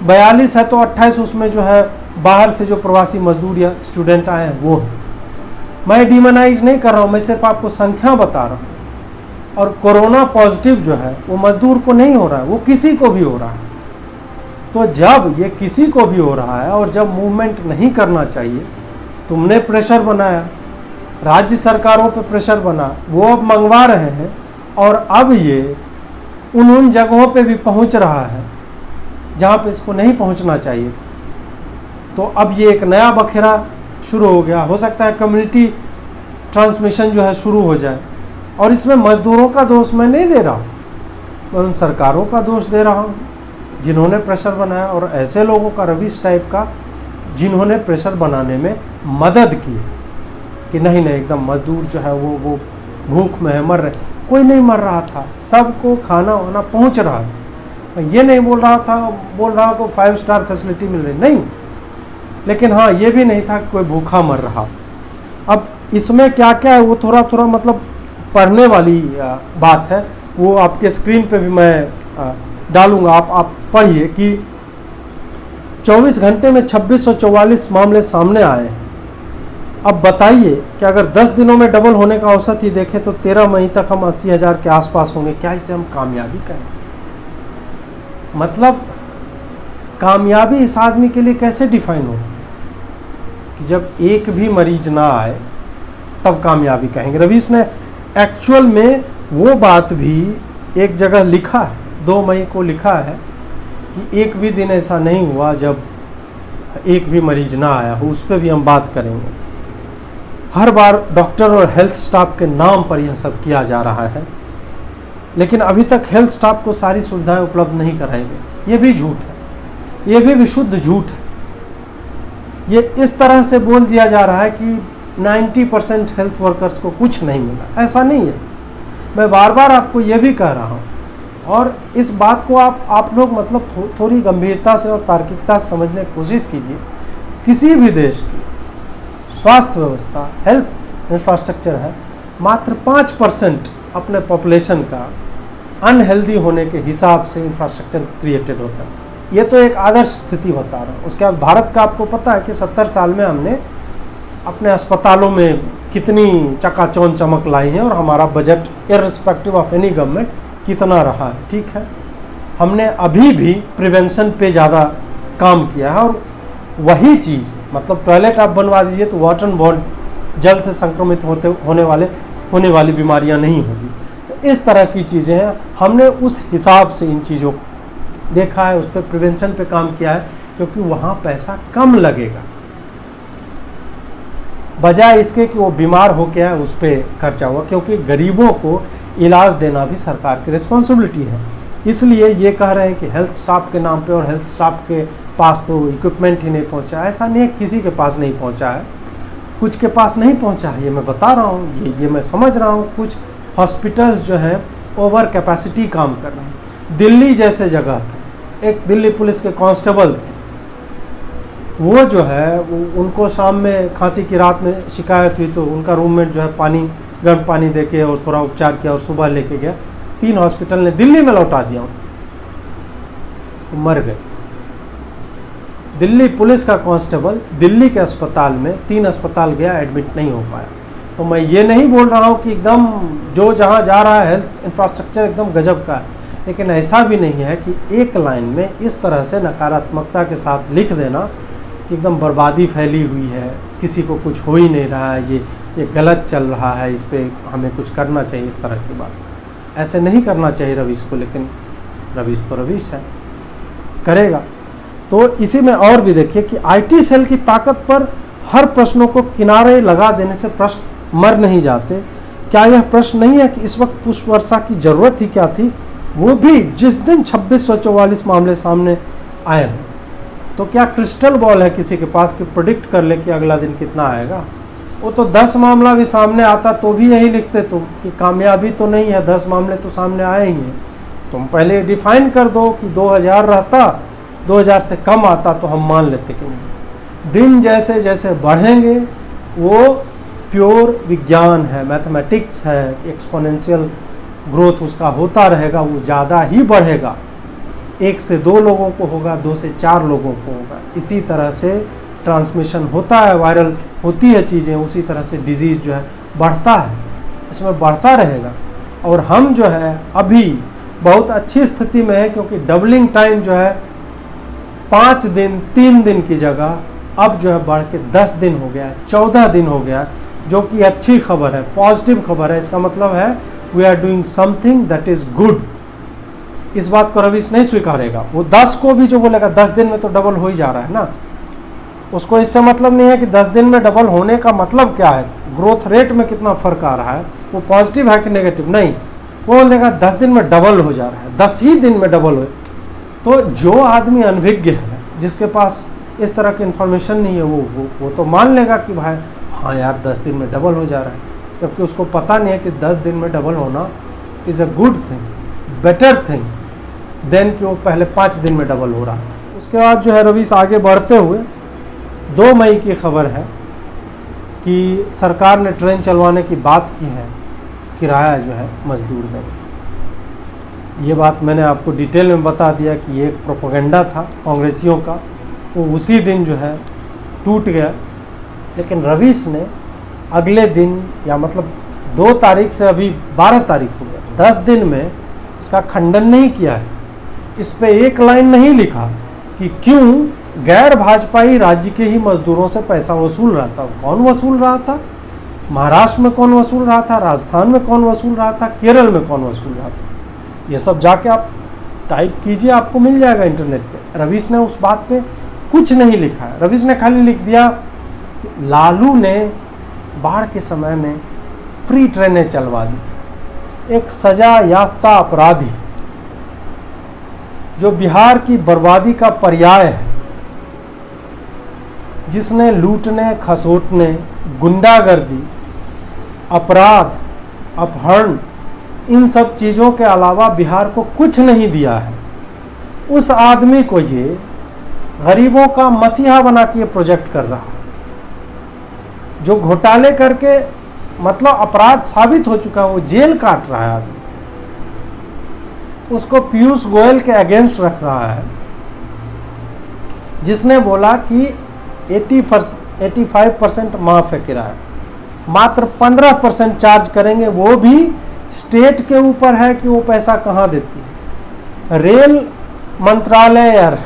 42 है तो 28 उसमें जो है बाहर से जो प्रवासी मजदूर या स्टूडेंट आए हैं वो है। मैं डिमोनाइज नहीं कर रहा हूँ, मैं सिर्फ आपको संख्या बता रहा हूँ। और कोरोना पॉजिटिव जो है वो मजदूर को नहीं हो रहा है, वो किसी को भी हो रहा है। तो जब ये किसी को भी हो रहा है और जब मूवमेंट नहीं करना चाहिए, तुमने प्रेशर बनाया, राज्य सरकारों पे प्रेशर बना, वो अब मंगवा रहे हैं और अब ये उन जगहों पे भी पहुंच रहा है जहां पे इसको नहीं पहुंचना चाहिए। तो अब ये एक नया बखेरा शुरू हो गया। हो सकता है कम्युनिटी ट्रांसमिशन जो है शुरू हो जाए। और इसमें मजदूरों का दोष मैं नहीं दे रहा हूँ, मैं उन सरकारों का दोष दे रहा हूँ जिन्होंने प्रेशर बनाया, और ऐसे लोगों का रवीश टाइप का जिन्होंने प्रेशर बनाने में मदद की कि नहीं एकदम मजदूर जो है वो भूख में है, मर रहे। कोई नहीं मर रहा था, सबको खाना वाना पहुँच रहा है। मैं ये नहीं बोल रहा को 5 स्टार फैसिलिटी मिल रही, नहीं। लेकिन हाँ, ये भी नहीं था कि कोई भूखा मर रहा। अब इसमें क्या क्या है वो थोड़ा मतलब पढ़ने वाली बात है, वो आपके स्क्रीन पे भी मैं डालूंगा, आप पढ़िए कि 24 घंटे में 2644 मामले सामने आए। अब बताइए कि अगर 10 दिनों में डबल होने का औसत ही देखें तो 13 मई तक हम 80,000 के आसपास होंगे। क्या इसे हम कामयाबी कहें? मतलब कामयाबी इस आदमी के लिए कैसे डिफाइन हो कि जब एक भी मरीज ना आए तब कामयाबी कहेंगे? रवीश ने एक्चुअल में वो बात भी एक जगह लिखा है, 2 मई को लिखा है कि एक भी दिन ऐसा नहीं हुआ जब एक भी मरीज ना आया हो। उस पर भी हम बात करेंगे। हर बार डॉक्टर और हेल्थ स्टाफ के नाम पर यह सब किया जा रहा है, लेकिन अभी तक हेल्थ स्टाफ को सारी सुविधाएं उपलब्ध नहीं कराई गई। ये भी झूठ है, ये भी विशुद्ध झूठ है। ये इस तरह से बोल दिया जा रहा है कि 90% हेल्थ वर्कर्स को कुछ नहीं मिला। ऐसा नहीं है। मैं बार बार आपको ये भी कह रहा हूँ, और इस बात को आप लोग मतलब थोड़ी गंभीरता से और तार्किकता से समझने की कोशिश कीजिए। किसी भी देश की स्वास्थ्य व्यवस्था, हेल्थ इंफ्रास्ट्रक्चर है, मात्र 5% अपने पॉपुलेशन का अनहेल्दी होने के हिसाब से इंफ्रास्ट्रक्चर क्रिएटेड होता है। ये तो एक आदर्श स्थिति बता रहा हूँ। उसके बाद भारत का आपको पता है कि 70 साल में हमने अपने अस्पतालों में कितनी चकाचौंध चमक लाई है और हमारा budget irrespective of any government कितना रहा है। ठीक है, हमने अभी भी प्रिवेंशन पे ज़्यादा काम किया है और वही चीज़ मतलब टॉयलेट आप बनवा दीजिए तो वाटर बॉर्न जल से संक्रमित होने वाली बीमारियां नहीं होगी। तो इस तरह की चीज़ें हैं, हमने उस हिसाब से इन चीज़ों को देखा है, उस पर प्रिवेंशन पे काम किया है, क्योंकि वहाँ पैसा कम लगेगा बजाय इसके कि वो बीमार हो गया है उस पर खर्चा हुआ, क्योंकि गरीबों को इलाज देना भी सरकार की रिस्पॉन्सिबिलिटी है। इसलिए ये कह रहे हैं कि हेल्थ स्टाफ के नाम पे, और हेल्थ स्टाफ के पास तो इक्विपमेंट ही नहीं पहुंचा। ऐसा नहीं है किसी के पास नहीं पहुंचा है, कुछ के पास नहीं पहुंचा है, ये मैं बता रहा हूँ, ये मैं समझ रहा हूँ। कुछ हॉस्पिटल्स जो हैं ओवर कैपेसिटी काम कर रहे हैं। दिल्ली जैसे जगह पे एक दिल्ली पुलिस के कांस्टेबल थे, वो जो है उनको शाम में खांसी की रात में शिकायत हुई तो उनका रूममेट जो है गर्म पानी दे के और थोड़ा उपचार किया और सुबह लेके गया, 3 हॉस्पिटल ने दिल्ली में लौटा दिया, मर गए। दिल्ली पुलिस का कांस्टेबल दिल्ली के अस्पताल में 3 अस्पताल गया, एडमिट नहीं हो पाया। तो मैं ये नहीं बोल रहा हूँ कि एकदम जो जहाँ जा रहा है हेल्थ इंफ्रास्ट्रक्चर एकदम गजब का है, लेकिन ऐसा भी नहीं है कि एक लाइन में इस तरह से नकारात्मकता के साथ लिख देना कि एकदम बर्बादी फैली हुई है, किसी को कुछ हो ही नहीं रहा है, ये गलत चल रहा है, इस पर हमें कुछ करना चाहिए, इस तरह की बात ऐसे नहीं करना चाहिए रवीश को। लेकिन रवीश तो रवीश है, करेगा। तो इसी में और भी देखिए कि आईटी सेल की ताकत पर हर प्रश्नों को किनारे लगा देने से प्रश्न मर नहीं जाते। क्या यह प्रश्न नहीं है कि इस वक्त पुष्प वर्षा की जरूरत ही क्या थी, वो भी जिस दिन 2644 मामले सामने आए हैं। तो क्या क्रिस्टल बॉल है किसी के पास कि प्रेडिक्ट कर ले कि अगला दिन कितना आएगा? वो तो 10 मामला भी सामने आता तो भी यही लिखते तुम कि कामयाबी तो नहीं है, 10 मामले तो सामने आए ही हैं। तुम पहले डिफाइन कर दो कि 2000 रहता, 2000 से कम आता तो हम मान लेते कि नहीं। दिन जैसे जैसे बढ़ेंगे, वो प्योर विज्ञान है, मैथमेटिक्स है, एक्सपोनेंशियल ग्रोथ उसका होता रहेगा, वो ज़्यादा ही बढ़ेगा। 1 से 2 लोगों को होगा, 2 से 4 लोगों को होगा। इसी तरह से ट्रांसमिशन होता है, वायरल होती है चीज़ें, उसी तरह से डिजीज़ जो है बढ़ता है, इसमें बढ़ता रहेगा। और हम जो है अभी बहुत अच्छी स्थिति में है, क्योंकि डबलिंग टाइम जो है 5 दिन 3 दिन की जगह अब जो है बढ़ के 10 दिन हो गया, 14 दिन हो गया, जो कि अच्छी खबर है, पॉजिटिव खबर है। इसका मतलब है we are doing something that is good. इस बात को रवीश नहीं स्वीकारेगा। वो 10 को भी जो बोलेगा 10 दिन में तो डबल हो ही जा रहा है ना, उसको इससे मतलब नहीं है कि 10 दिन में डबल होने का मतलब क्या है, ग्रोथ रेट में कितना फर्क आ रहा है, वो पॉजिटिव है कि नेगेटिव, नहीं। वो बोलेगा 10 दिन में डबल हो जा रहा है, 10 ही दिन में डबल हो। तो जो आदमी अनभिज्ञ है, जिसके पास इस तरह की इन्फॉर्मेशन नहीं है, वो तो मान लेगा कि भाई हाँ यार 10 दिन में डबल हो जा रहा है, जबकि उसको पता नहीं है कि 10 दिन में डबल होना is a good thing, better thing than कि वो पहले 5 दिन में डबल हो रहा है। उसके बाद जो है रवीश आगे बढ़ते हुए 2 मई की खबर है कि सरकार ने ट्रेन चलवाने की बात की है, किराया जो है मजदूर देंगे। ये बात मैंने आपको डिटेल में बता दिया कि ये एक प्रोपेगेंडा था कांग्रेसियों का, वो उसी दिन जो है टूट गया। लेकिन रवीश ने अगले दिन, या मतलब 2 तारीख से अभी 12 तारीख हो गया, 10 दिन में इसका खंडन नहीं किया है। इस पे एक लाइन नहीं लिखा कि क्यों गैर भाजपाई राज्य के ही मजदूरों से पैसा वसूल रहा था। कौन वसूल रहा था? महाराष्ट्र में कौन वसूल रहा था, राजस्थान में कौन वसूल रहा था, केरल में कौन वसूल रहा था, ये सब जाके आप टाइप कीजिए, आपको मिल जाएगा इंटरनेट पे। रवीश ने उस बात पे कुछ नहीं लिखा है। रवीश ने खाली लिख दिया लालू ने बाढ़ के समय में फ्री ट्रेनें चलवा दी। एक सजा याफ्ता अपराधी जो बिहार की बर्बादी का पर्याय है, जिसने लूटने, खसोटने, गुंडागर्दी, अपराध, अपहरण, इन सब चीज़ों के अलावा बिहार को कुछ नहीं दिया है, उस आदमी को ये गरीबों का मसीहा बना के ये प्रोजेक्ट कर रहा है, जो घोटाले करके मतलब अपराध साबित हो चुका है, वो जेल काट रहा है आदमी, उसको पीयूष गोयल के अगेंस्ट रख रहा है, जिसने बोला कि 85% माफ है किराया। मात्र 15% चार्ज करेंगे, वो भी स्टेट के ऊपर है कि वो पैसा कहाँ देती है। रेल मंत्रालय यार,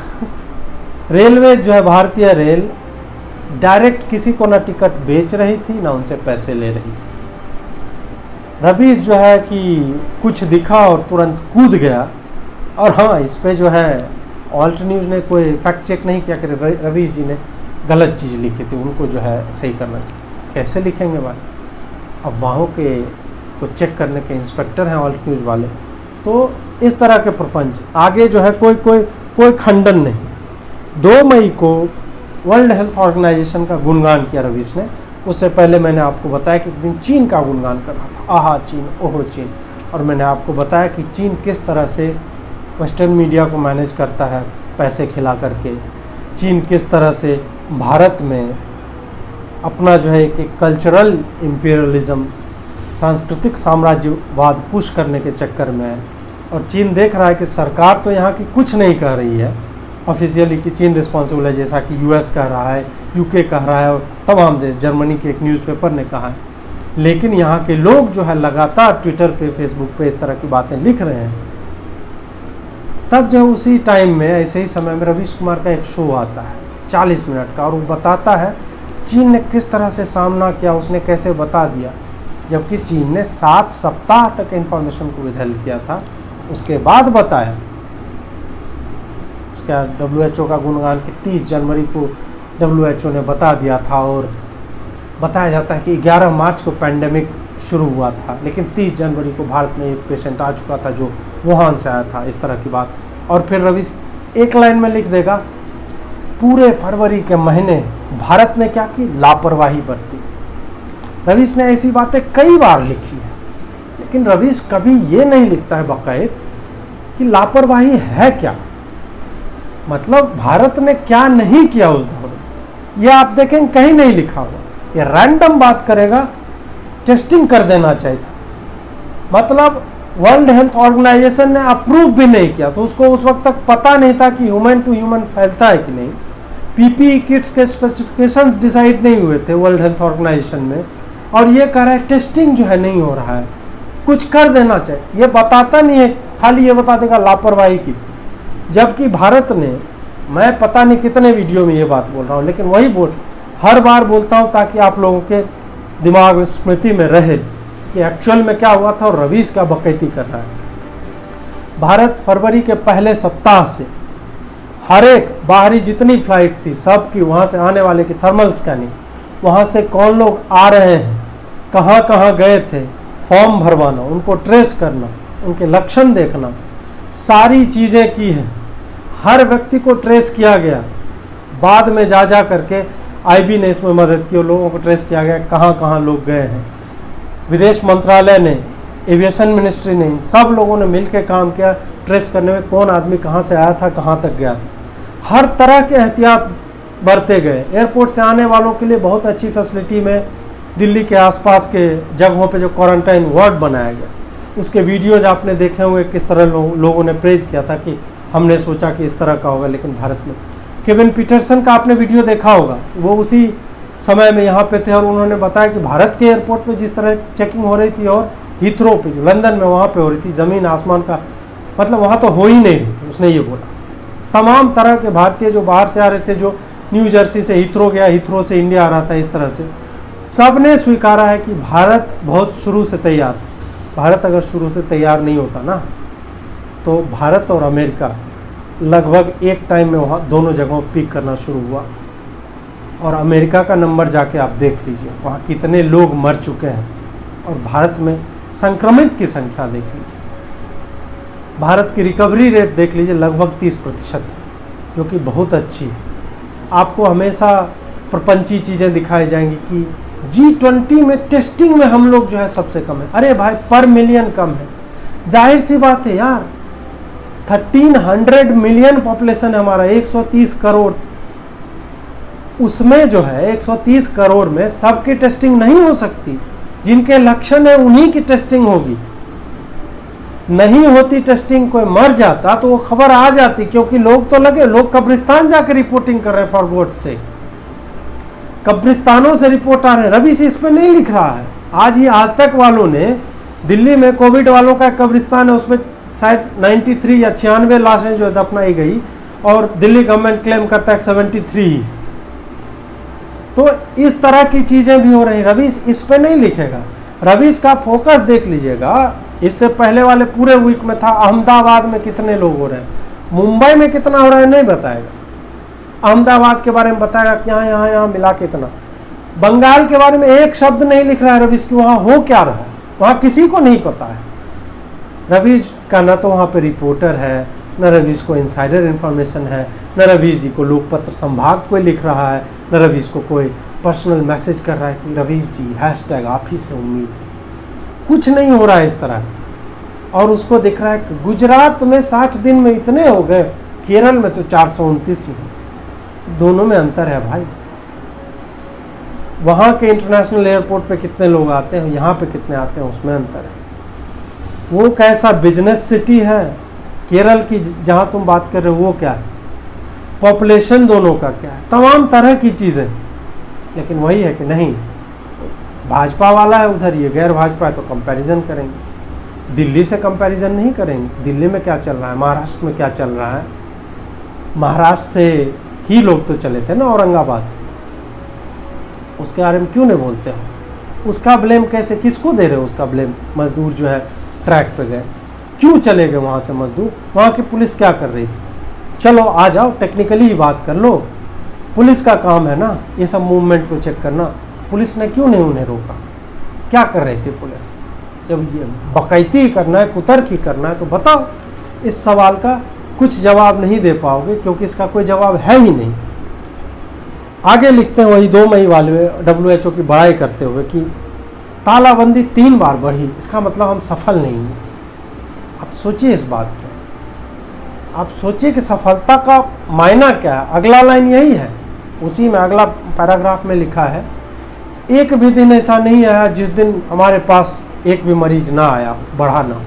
रेलवे जो है भारतीय रेल डायरेक्ट किसी को ना टिकट बेच रही थी ना उनसे पैसे ले रही थी। रवीश जो है कि कुछ दिखा और तुरंत कूद गया। और हाँ, इस पे जो है ऑल्ट न्यूज़ ने कोई फैक्ट चेक नहीं किया कि रवीश जी ने गलत चीज़ लिखी थी, उनको जो है सही करना चाहिए। कैसे लिखेंगे भाई? अब वहाँ के को चेक करने के इंस्पेक्टर हैं ऑल्ट न्यूज़ वाले। तो इस तरह के प्रपंच आगे जो है कोई खंडन नहीं। 2 मई को वर्ल्ड हेल्थ ऑर्गेनाइजेशन का गुणगान किया रवीश ने। उससे पहले मैंने आपको बताया कि एक दिन चीन का गुणगान कर रहा था, आहा चीन, ओहो चीन। और मैंने आपको बताया कि चीन किस तरह से वेस्टर्न मीडिया को मैनेज करता है पैसे खिला करके। चीन किस तरह से भारत में अपना जो है एक कल्चरल इम्पीरियलिज्म, सांस्कृतिक साम्राज्यवाद पुश करने के चक्कर में है। और चीन देख रहा है कि सरकार तो यहाँ की कुछ नहीं कह रही है ऑफिशियली कि चीन रिस्पॉन्सिबल है, जैसा कि यूएस कह रहा है, यूके कह रहा है और तमाम देश, जर्मनी के एक न्यूज़पेपर ने कहा है। लेकिन यहाँ के लोग जो है लगातार ट्विटर पे, फेसबुक पे इस तरह की बातें लिख रहे हैं। तब जो उसी टाइम में, ऐसे ही समय में रवीश कुमार का एक शो आता है 40 मिनट का, और वो बताता है चीन ने किस तरह से सामना किया, उसने कैसे बता दिया। जबकि चीन ने 7 सप्ताह तक इन्फॉर्मेशन को विधल किया था, उसके बाद बताया। उसका WHO का गुणगान कि 30 जनवरी को WHO ने बता दिया था। और बताया जाता है कि 11 मार्च को पैंडेमिक शुरू हुआ था, लेकिन 30 जनवरी को भारत में एक पेशेंट आ चुका था जो वुहान से आया था, इस तरह की बात। और फिर रवीश एक लाइन में लिख देगा, पूरे फरवरी के महीने भारत ने क्या की, लापरवाही बरती। रवीश ने ऐसी बातें कई बार लिखी है, लेकिन रवीश कभी ये नहीं लिखता है बाकायदा कि लापरवाही है क्या, मतलब भारत ने क्या नहीं किया उस दौर में। यह आप देखें कहीं नहीं लिखा हुआ, ये रैंडम बात करेगा, टेस्टिंग कर देना चाहिए था। मतलब वर्ल्ड हेल्थ ऑर्गेनाइजेशन ने अप्रूव भी नहीं किया, तो उसको उस वक्त तक पता नहीं था कि ह्यूमन टू ह्यूमन फैलता है कि नहीं। पीपीई किट्स के स्पेसिफिकेशंस डिसाइड नहीं हुए थे वर्ल्ड हेल्थ ऑर्गेनाइजेशन में, और ये कह रहा है टेस्टिंग जो है नहीं हो रहा है, कुछ कर देना चाहिए। ये बताता नहीं है, खाली ये बता देगा लापरवाही की थी। जबकि भारत ने, मैं पता नहीं कितने वीडियो में ये बात बोल रहा हूँ, लेकिन वही हर बार बोलता हूँ ताकि आप लोगों के दिमाग में, स्मृति में रहे कि एक्चुअल में क्या हुआ था और रवीश क्या बकैती कर रहा है। भारत फरवरी के पहले सप्ताह से हर एक बाहरी जितनी फ्लाइट थी सब की, वहाँ से आने वाले की थर्मल स्कैनिंग, वहाँ से कौन लोग आ रहे हैं, कहाँ कहाँ गए थे, फॉर्म भरवाना, उनको ट्रेस करना, उनके लक्षण देखना, सारी चीज़ें की हैं। हर व्यक्ति को ट्रेस किया गया। बाद में जा करके आईबी ने इसमें मदद की और लोगों को ट्रेस किया गया कहाँ कहाँ लोग गए हैं। विदेश मंत्रालय ने, एविएशन मिनिस्ट्री ने, सब लोगों ने मिलकर काम किया ट्रेस करने में, कौन आदमी कहाँ से आया था, कहाँ तक गया था। हर तरह के एहतियात बरते गए। एयरपोर्ट से आने वालों के लिए बहुत अच्छी फैसिलिटी में दिल्ली के आसपास के जगहों पे जो क्वारंटाइन वार्ड बनाया गया, उसके वीडियोज आपने देखे होंगे किस तरह लोगों ने प्रेज किया था कि हमने सोचा कि इस तरह का होगा, लेकिन भारत में। केविन पीटरसन का आपने वीडियो देखा होगा, वो उसी समय में यहाँ पे थे और उन्होंने बताया कि भारत के एयरपोर्ट पे जिस तरह चेकिंग हो रही थी और हीथ्रो पे, लंदन में वहाँ पे हो रही थी, ज़मीन आसमान का मतलब वहाँ तो हो ही नहीं रही थी। उसने ये बोला तमाम तरह के भारतीय जो बाहर से आ रहे थे, जो न्यू जर्सी से हीथ्रो गया, हीथ्रो से इंडिया आ रहा था, इस तरह से सब ने स्वीकारा है कि भारत बहुत शुरू से तैयार था। भारत अगर शुरू से तैयार नहीं होता ना, तो भारत और अमेरिका लगभग एक टाइम में वहाँ दोनों जगहों पीक करना शुरू हुआ। और अमेरिका का नंबर जाके आप देख लीजिए, वहाँ कितने लोग मर चुके हैं, और भारत में संक्रमित की संख्या देख लीजिए। भारत की रिकवरी रेट देख लीजिए, लगभग 30% है, जो कि बहुत अच्छी है। आपको हमेशा प्रपंची चीज़ें दिखाई जाएंगी कि G20 में टेस्टिंग में हम लोग जो है सबसे कम है। अरे भाई, पर मिलियन कम है, जाहिर सी बात है यार। 1300 मिलियन पॉपुलेशन है हमारा, 130 करोड़। उसमें जो है 130 करोड़ में सबकी टेस्टिंग नहीं हो सकती। जिनके लक्षण है उन्हीं की टेस्टिंग होगी। नहीं होती टेस्टिंग, कोई मर जाता तो वो खबर आ जाती, क्योंकि लोग तो लगे, लोग कब्रिस्तान जाकर रिपोर्टिंग कर रहे हैं फॉर गॉड से। कब्रिस्तानों से रिपोर्ट आ रहे हैं, रवि से इस पर नहीं लिख रहा है। आज ही आज तक वालों ने दिल्ली में कोविड वालों का कब्रिस्तान है, उसमें शायद 93 या 96 लाशें जो दफनाई गई, और दिल्ली गवर्नमेंट क्लेम करता है 73। तो इस तरह की चीजें भी हो रही। रवि इस पे नहीं लिखेगा। रवि का फोकस देख लीजिएगा, इससे पहले वाले पूरे वीक में था अहमदाबाद में कितने लोग हो रहे हैं, मुंबई में कितना हो रहा है नहीं बताएगा, अहमदाबाद के बारे में बताएगा कि यहाँ मिला कितना। बंगाल के बारे में एक शब्द नहीं लिख रहा है रवि कि वहाँ हो क्या रहा है, वहाँ किसी को नहीं पता है। रवि का न तो वहाँ पे रिपोर्टर है, न रवि को इनसाइडर इंफॉर्मेशन है, न रवि जी को लोकपत्र संभाग कोई लिख रहा है, न रवि को कोई पर्सनल मैसेज कर रहा है कि रवि जी हैशटैग आप ही से उम्मीद है। कुछ नहीं हो रहा है इस तरह। और उसको दिख रहा है कि गुजरात में 60 दिन में इतने हो गए, केरल में तो 429 ही है। दोनों में अंतर है भाई। वहाँ के इंटरनेशनल एयरपोर्ट पे कितने लोग आते हैं, यहाँ पे कितने आते हैं, उसमें अंतर है। वो कैसा बिजनेस सिटी है केरल की जहाँ तुम बात कर रहे हो, वो क्या है, पॉपुलेशन दोनों का क्या है, तमाम तरह की चीज़ें। लेकिन वही है कि नहीं, भाजपा वाला है उधर, ये गैर भाजपा है, तो कंपैरिजन करेंगे। दिल्ली से कंपैरिजन नहीं करेंगे। दिल्ली में क्या चल रहा है, महाराष्ट्र में क्या चल रहा है। महाराष्ट्र से ही लोग तो चले थे ना औरंगाबाद, उसके बारे में क्यों नहीं बोलते हो? उसका ब्लेम कैसे, किसको दे रहे हो उसका ब्लेम? मजदूर जो है ट्रैक पे गए, क्यों चले गए वहाँ से मजदूर? वहाँ की पुलिस क्या कर रही थी? चलो आ जाओ, टेक्निकली ही बात कर लो, पुलिस का काम है ना ये सब मूवमेंट को चेक करना। पुलिस ने क्यों नहीं उन्हें रोका? क्या कर रही थी पुलिस? जब ये बकैती करना है, कुतर्की करना है, तो बताओ। इस सवाल का कुछ जवाब नहीं दे पाओगे, क्योंकि इसका कोई जवाब है ही नहीं। आगे लिखते हैं वही 2 मई वाले WHO की बड़ाई करते हुए कि तालाबंदी 3 बार बढ़ी, इसका मतलब हम सफल नहीं हैं। आप सोचिए इस बात पे, आप सोचिए कि सफलता का मायना क्या है। अगला लाइन यही है, उसी में अगला पैराग्राफ में लिखा है, एक भी दिन ऐसा नहीं आया जिस दिन हमारे पास एक भी मरीज ना आया, बढ़ा ना।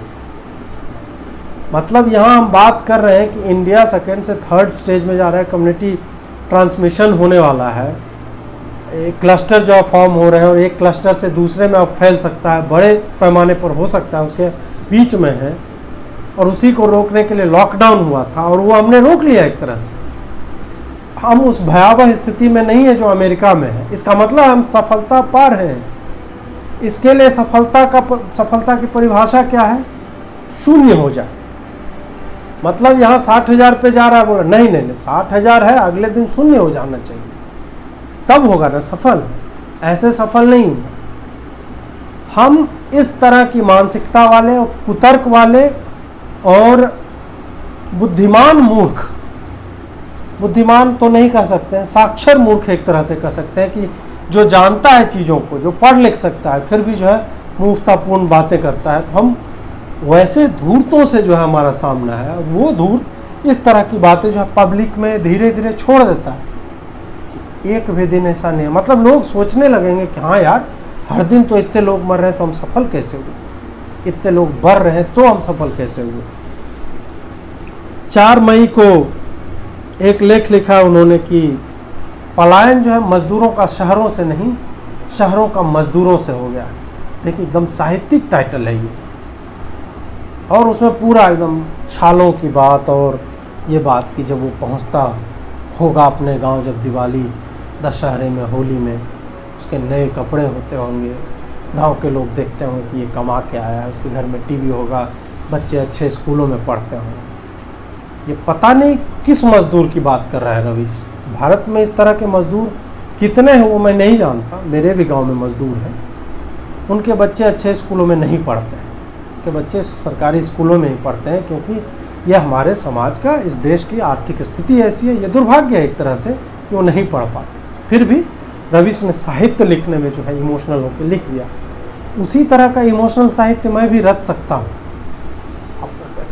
मतलब यहाँ हम बात कर रहे हैं कि इंडिया सेकेंड से थर्ड स्टेज में जा रहा है, कम्युनिटी ट्रांसमिशन होने वाला है, एक क्लस्टर जो फॉर्म हो रहे हैं और एक क्लस्टर से दूसरे में अब फैल सकता है, बड़े पैमाने पर हो सकता है, उसके बीच में है। और उसी को रोकने के लिए लॉकडाउन हुआ था और वो हमने रोक लिया एक तरह से। हम उस भयावह स्थिति में नहीं है जो अमेरिका में है। इसका मतलब हम सफलता पा रहे हैं। इसके लिए सफलता की परिभाषा क्या है? शून्य हो जाए। मतलब यहाँ 60,000 पे जा रहा है, बोला नहीं 60,000 है, अगले दिन शून्य हो जाना चाहिए, तब होगा ना सफल। ऐसे सफल नहीं। हम इस तरह की मानसिकता वाले और कुतर्क वाले और बुद्धिमान मूर्ख, बुद्धिमान तो नहीं कह सकते हैं, साक्षर मूर्ख एक तरह से कह सकते हैं, कि जो जानता है चीज़ों को, जो पढ़ लिख सकता है, फिर भी जो है मूर्खतापूर्ण बातें करता है। तो हम वैसे धूर्तों से जो है हमारा सामना है, वो धूर्त इस तरह की बातें जो है पब्लिक में धीरे धीरे छोड़ देता है। एक भी दिन ऐसा नहीं है, मतलब लोग सोचने लगेंगे कि हाँ यार, हर दिन तो इतने लोग मर रहे हैं, तो हम सफल कैसे हुए? इतने लोग बढ़ रहे हैं तो हम सफल कैसे हुए? 4 मई को एक लेख लिखा उन्होंने कि पलायन जो है मजदूरों का शहरों से नहीं, शहरों का मजदूरों से हो गया। देखिए एकदम साहित्यिक टाइटल है ये, और उसमें पूरा एकदम छालों की बात, और ये बात कि जब वो पहुंचता होगा अपने गांव, जब दिवाली, दशहरे में, होली में, उसके नए कपड़े होते होंगे, गांव के लोग देखते होंगे कि ये कमा के आया है, उसके घर में टीवी होगा, बच्चे अच्छे स्कूलों में पढ़ते होंगे। ये पता नहीं किस मजदूर की बात कर रहा है रवि। भारत में इस तरह के मजदूर कितने हैं वो मैं नहीं जानता। मेरे भी गांव में मजदूर हैं, उनके बच्चे अच्छे स्कूलों में नहीं पढ़ते हैं, उनके बच्चे सरकारी स्कूलों में ही पढ़ते हैं, क्योंकि यह हमारे समाज का, इस देश की आर्थिक स्थिति ऐसी है, ये दुर्भाग्य है एक तरह से कि वो नहीं पढ़ पाते। फिर भी रवि ने साहित्य लिखने में जो है इमोशनल होकर लिख दिया। उसी तरह का इमोशनल साहित्य मैं भी रच सकता हूँ।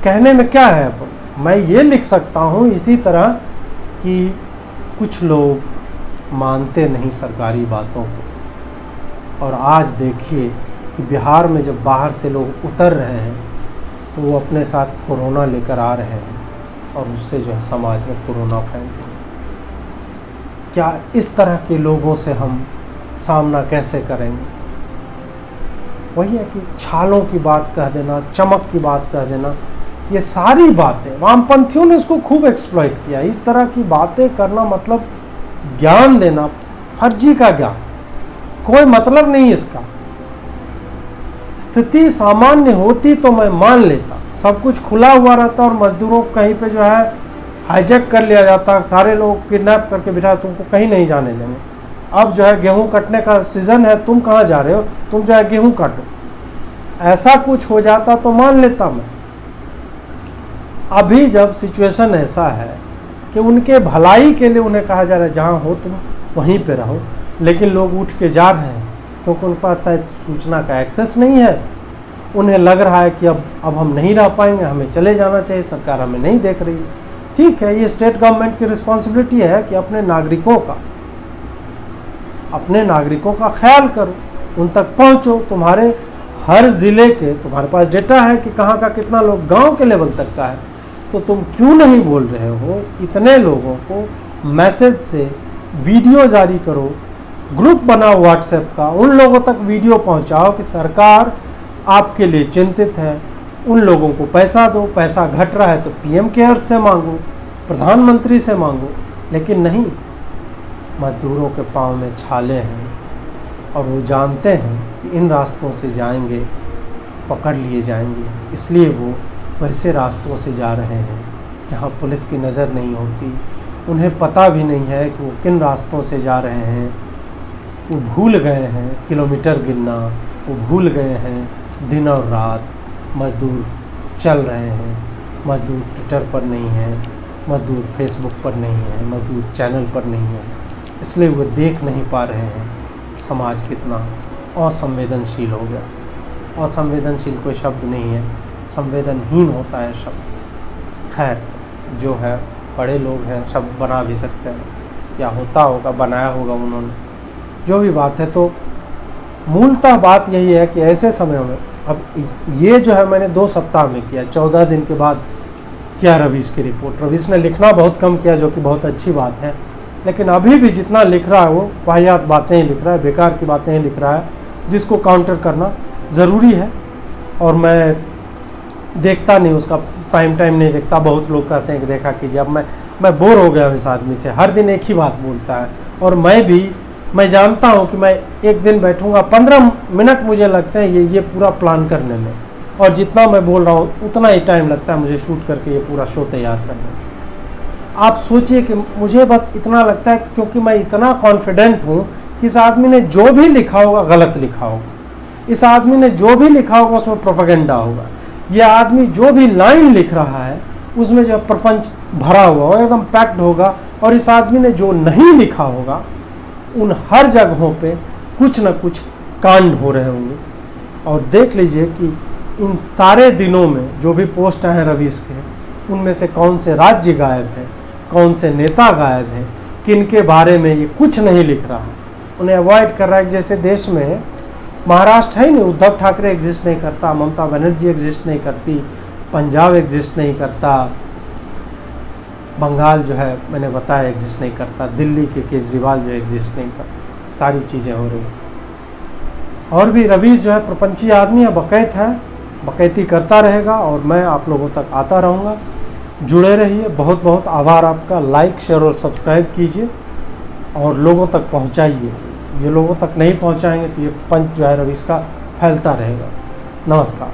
कहने में क्या है, मैं ये लिख सकता हूँ इसी तरह कि कुछ लोग मानते नहीं सरकारी बातों को, और आज देखिए कि बिहार में जब बाहर से लोग उतर रहे हैं तो वो अपने साथ कोरोना लेकर आ रहे हैं, और उससे जो है समाज में कोरोना फैल गया। क्या इस तरह के लोगों से हम सामना कैसे करेंगे। वही है कि छालों की बात कह देना, चमक की बात कह देना, ये सारी बातें वामपंथियों ने इसको खूब एक्सप्लॉइट किया। इस तरह की बातें करना मतलब ज्ञान देना, फर्जी का ज्ञान, कोई मतलब नहीं इसका। स्थिति सामान्य होती तो मैं मान लेता, सब कुछ खुला हुआ रहता और मजदूरों को कहीं पे जो है हाईजैक कर लिया जाता, सारे लोग किडनैप करके बिठा, तुमको कहीं नहीं जाने देंगे। अब जो है गेहूं कटने का सीजन है, तुम कहाँ जा रहे हो, तुम जो है गेहूं काटो। ऐसा कुछ हो जाता तो मान लेता मैं। अभी जब सिचुएशन ऐसा है कि उनके भलाई के लिए उन्हें कहा जा रहा है जहाँ हो तुम वहीं पे रहो, लेकिन लोग उठ के जा रहे हैं क्योंकि उनके पास शायद सूचना का एक्सेस नहीं है। उन्हें लग रहा है कि अब हम नहीं रह पाएंगे, हमें चले जाना चाहिए, सरकार हमें नहीं देख रही। ठीक है, ये स्टेट गवर्नमेंट की रिस्पॉन्सिबिलिटी है कि अपने नागरिकों का ख्याल करो, उन तक पहुंचो। तुम्हारे हर ज़िले के तुम्हारे पास डेटा है कि कहाँ का कितना लोग गांव के लेवल तक का है, तो तुम क्यों नहीं बोल रहे हो? इतने लोगों को मैसेज से वीडियो जारी करो, ग्रुप बनाओ व्हाट्सएप का, उन लोगों तक वीडियो पहुंचाओ कि सरकार आपके लिए चिंतित है। उन लोगों को पैसा दो, पैसा घट रहा है तो पीएम केयर्स से मांगो, प्रधानमंत्री से मांगो। लेकिन नहीं, मजदूरों के पाँव में छाले हैं और वो जानते हैं कि इन रास्तों से जाएंगे पकड़ लिए जाएंगे, इसलिए वो वैसे रास्तों से जा रहे हैं जहाँ पुलिस की नज़र नहीं होती। उन्हें पता भी नहीं है कि वो किन रास्तों से जा रहे हैं। वो भूल गए हैं किलोमीटर गिनना, वो भूल गए हैं दिन और रात। मज़दूर चल रहे हैं, मज़दूर ट्विटर पर नहीं है, मज़दूर फेसबुक पर नहीं है, मज़दूर चैनल पर नहीं है, इसलिए वो देख नहीं पा रहे हैं समाज कितना असंवेदनशील हो गया। असंवेदनशील कोई शब्द नहीं है, संवेदनहीन होता है शब्द। खैर, जो है बड़े लोग हैं, शब्द बना भी सकते हैं, या होता होगा, बनाया होगा उन्होंने, जो भी बात है। तो मूलतः बात यही है कि ऐसे समयों में, अब ये जो है मैंने 2 सप्ताह में किया, 14 दिन के बाद किया रवीश की रिपोर्ट। रवीश ने लिखना बहुत कम किया, जो कि बहुत अच्छी बात है, लेकिन अभी भी जितना लिख रहा है वो वाहियात बातें ही लिख रहा है, बेकार की बातें ही लिख रहा है, जिसको काउंटर करना ज़रूरी है। और मैं देखता नहीं, उसका टाइम नहीं देखता। बहुत लोग कहते हैं कि देखा कीजिए। अब मैं बोर हो गया हूँ इस आदमी से, हर दिन एक ही बात बोलता है। और मैं जानता हूँ कि मैं एक दिन बैठूंगा, 15 मिनट मुझे लगते हैं ये पूरा प्लान करने में, और जितना मैं बोल रहा हूँ उतना ही टाइम लगता है मुझे शूट करके ये पूरा शो तैयार करने में। आप सोचिए कि मुझे बस इतना लगता है, क्योंकि मैं इतना कॉन्फिडेंट हूँ कि इस आदमी ने जो भी लिखा होगा गलत लिखा होगा, इस आदमी ने जो भी लिखा होगा उसमें प्रोपेगेंडा होगा, यह आदमी जो भी लाइन लिख रहा है उसमें जो प्रपंच भरा हुआ होगा, एकदम पैक्ड होगा। और इस आदमी ने जो नहीं लिखा होगा उन हर जगहों पे कुछ न कुछ कांड हो रहे होंगे। और देख लीजिए कि इन सारे दिनों में जो भी पोस्ट आए हैं रवीश के, उनमें से कौन से राज्य गायब है, कौन से नेता गायब हैं, किन के बारे में ये कुछ नहीं लिख रहा, उन्हें अवॉइड कर रहा है। जैसे देश में महाराष्ट्र है नहीं, उद्धव ठाकरे एग्जिस्ट नहीं करता, ममता बनर्जी एग्जिस्ट नहीं करती, पंजाब एग्जिस्ट नहीं करता, बंगाल जो है मैंने बताया एग्जिस्ट नहीं करता, दिल्ली के केजरीवाल जो एग्जिस्ट नहीं करता, सारी चीज़ें हो रही। और भी रवीश जो है प्रपंची आदमी है, बकैत है, बकैती करता रहेगा और मैं आप लोगों तक आता रहूँगा। जुड़े रहिए। बहुत बहुत आभार आपका। लाइक, शेयर और सब्सक्राइब कीजिए और लोगों तक पहुँचाइए। ये लोगों तक नहीं पहुँचाएंगे तो ये पंच जो है रवीश का फैलता रहेगा। नमस्कार।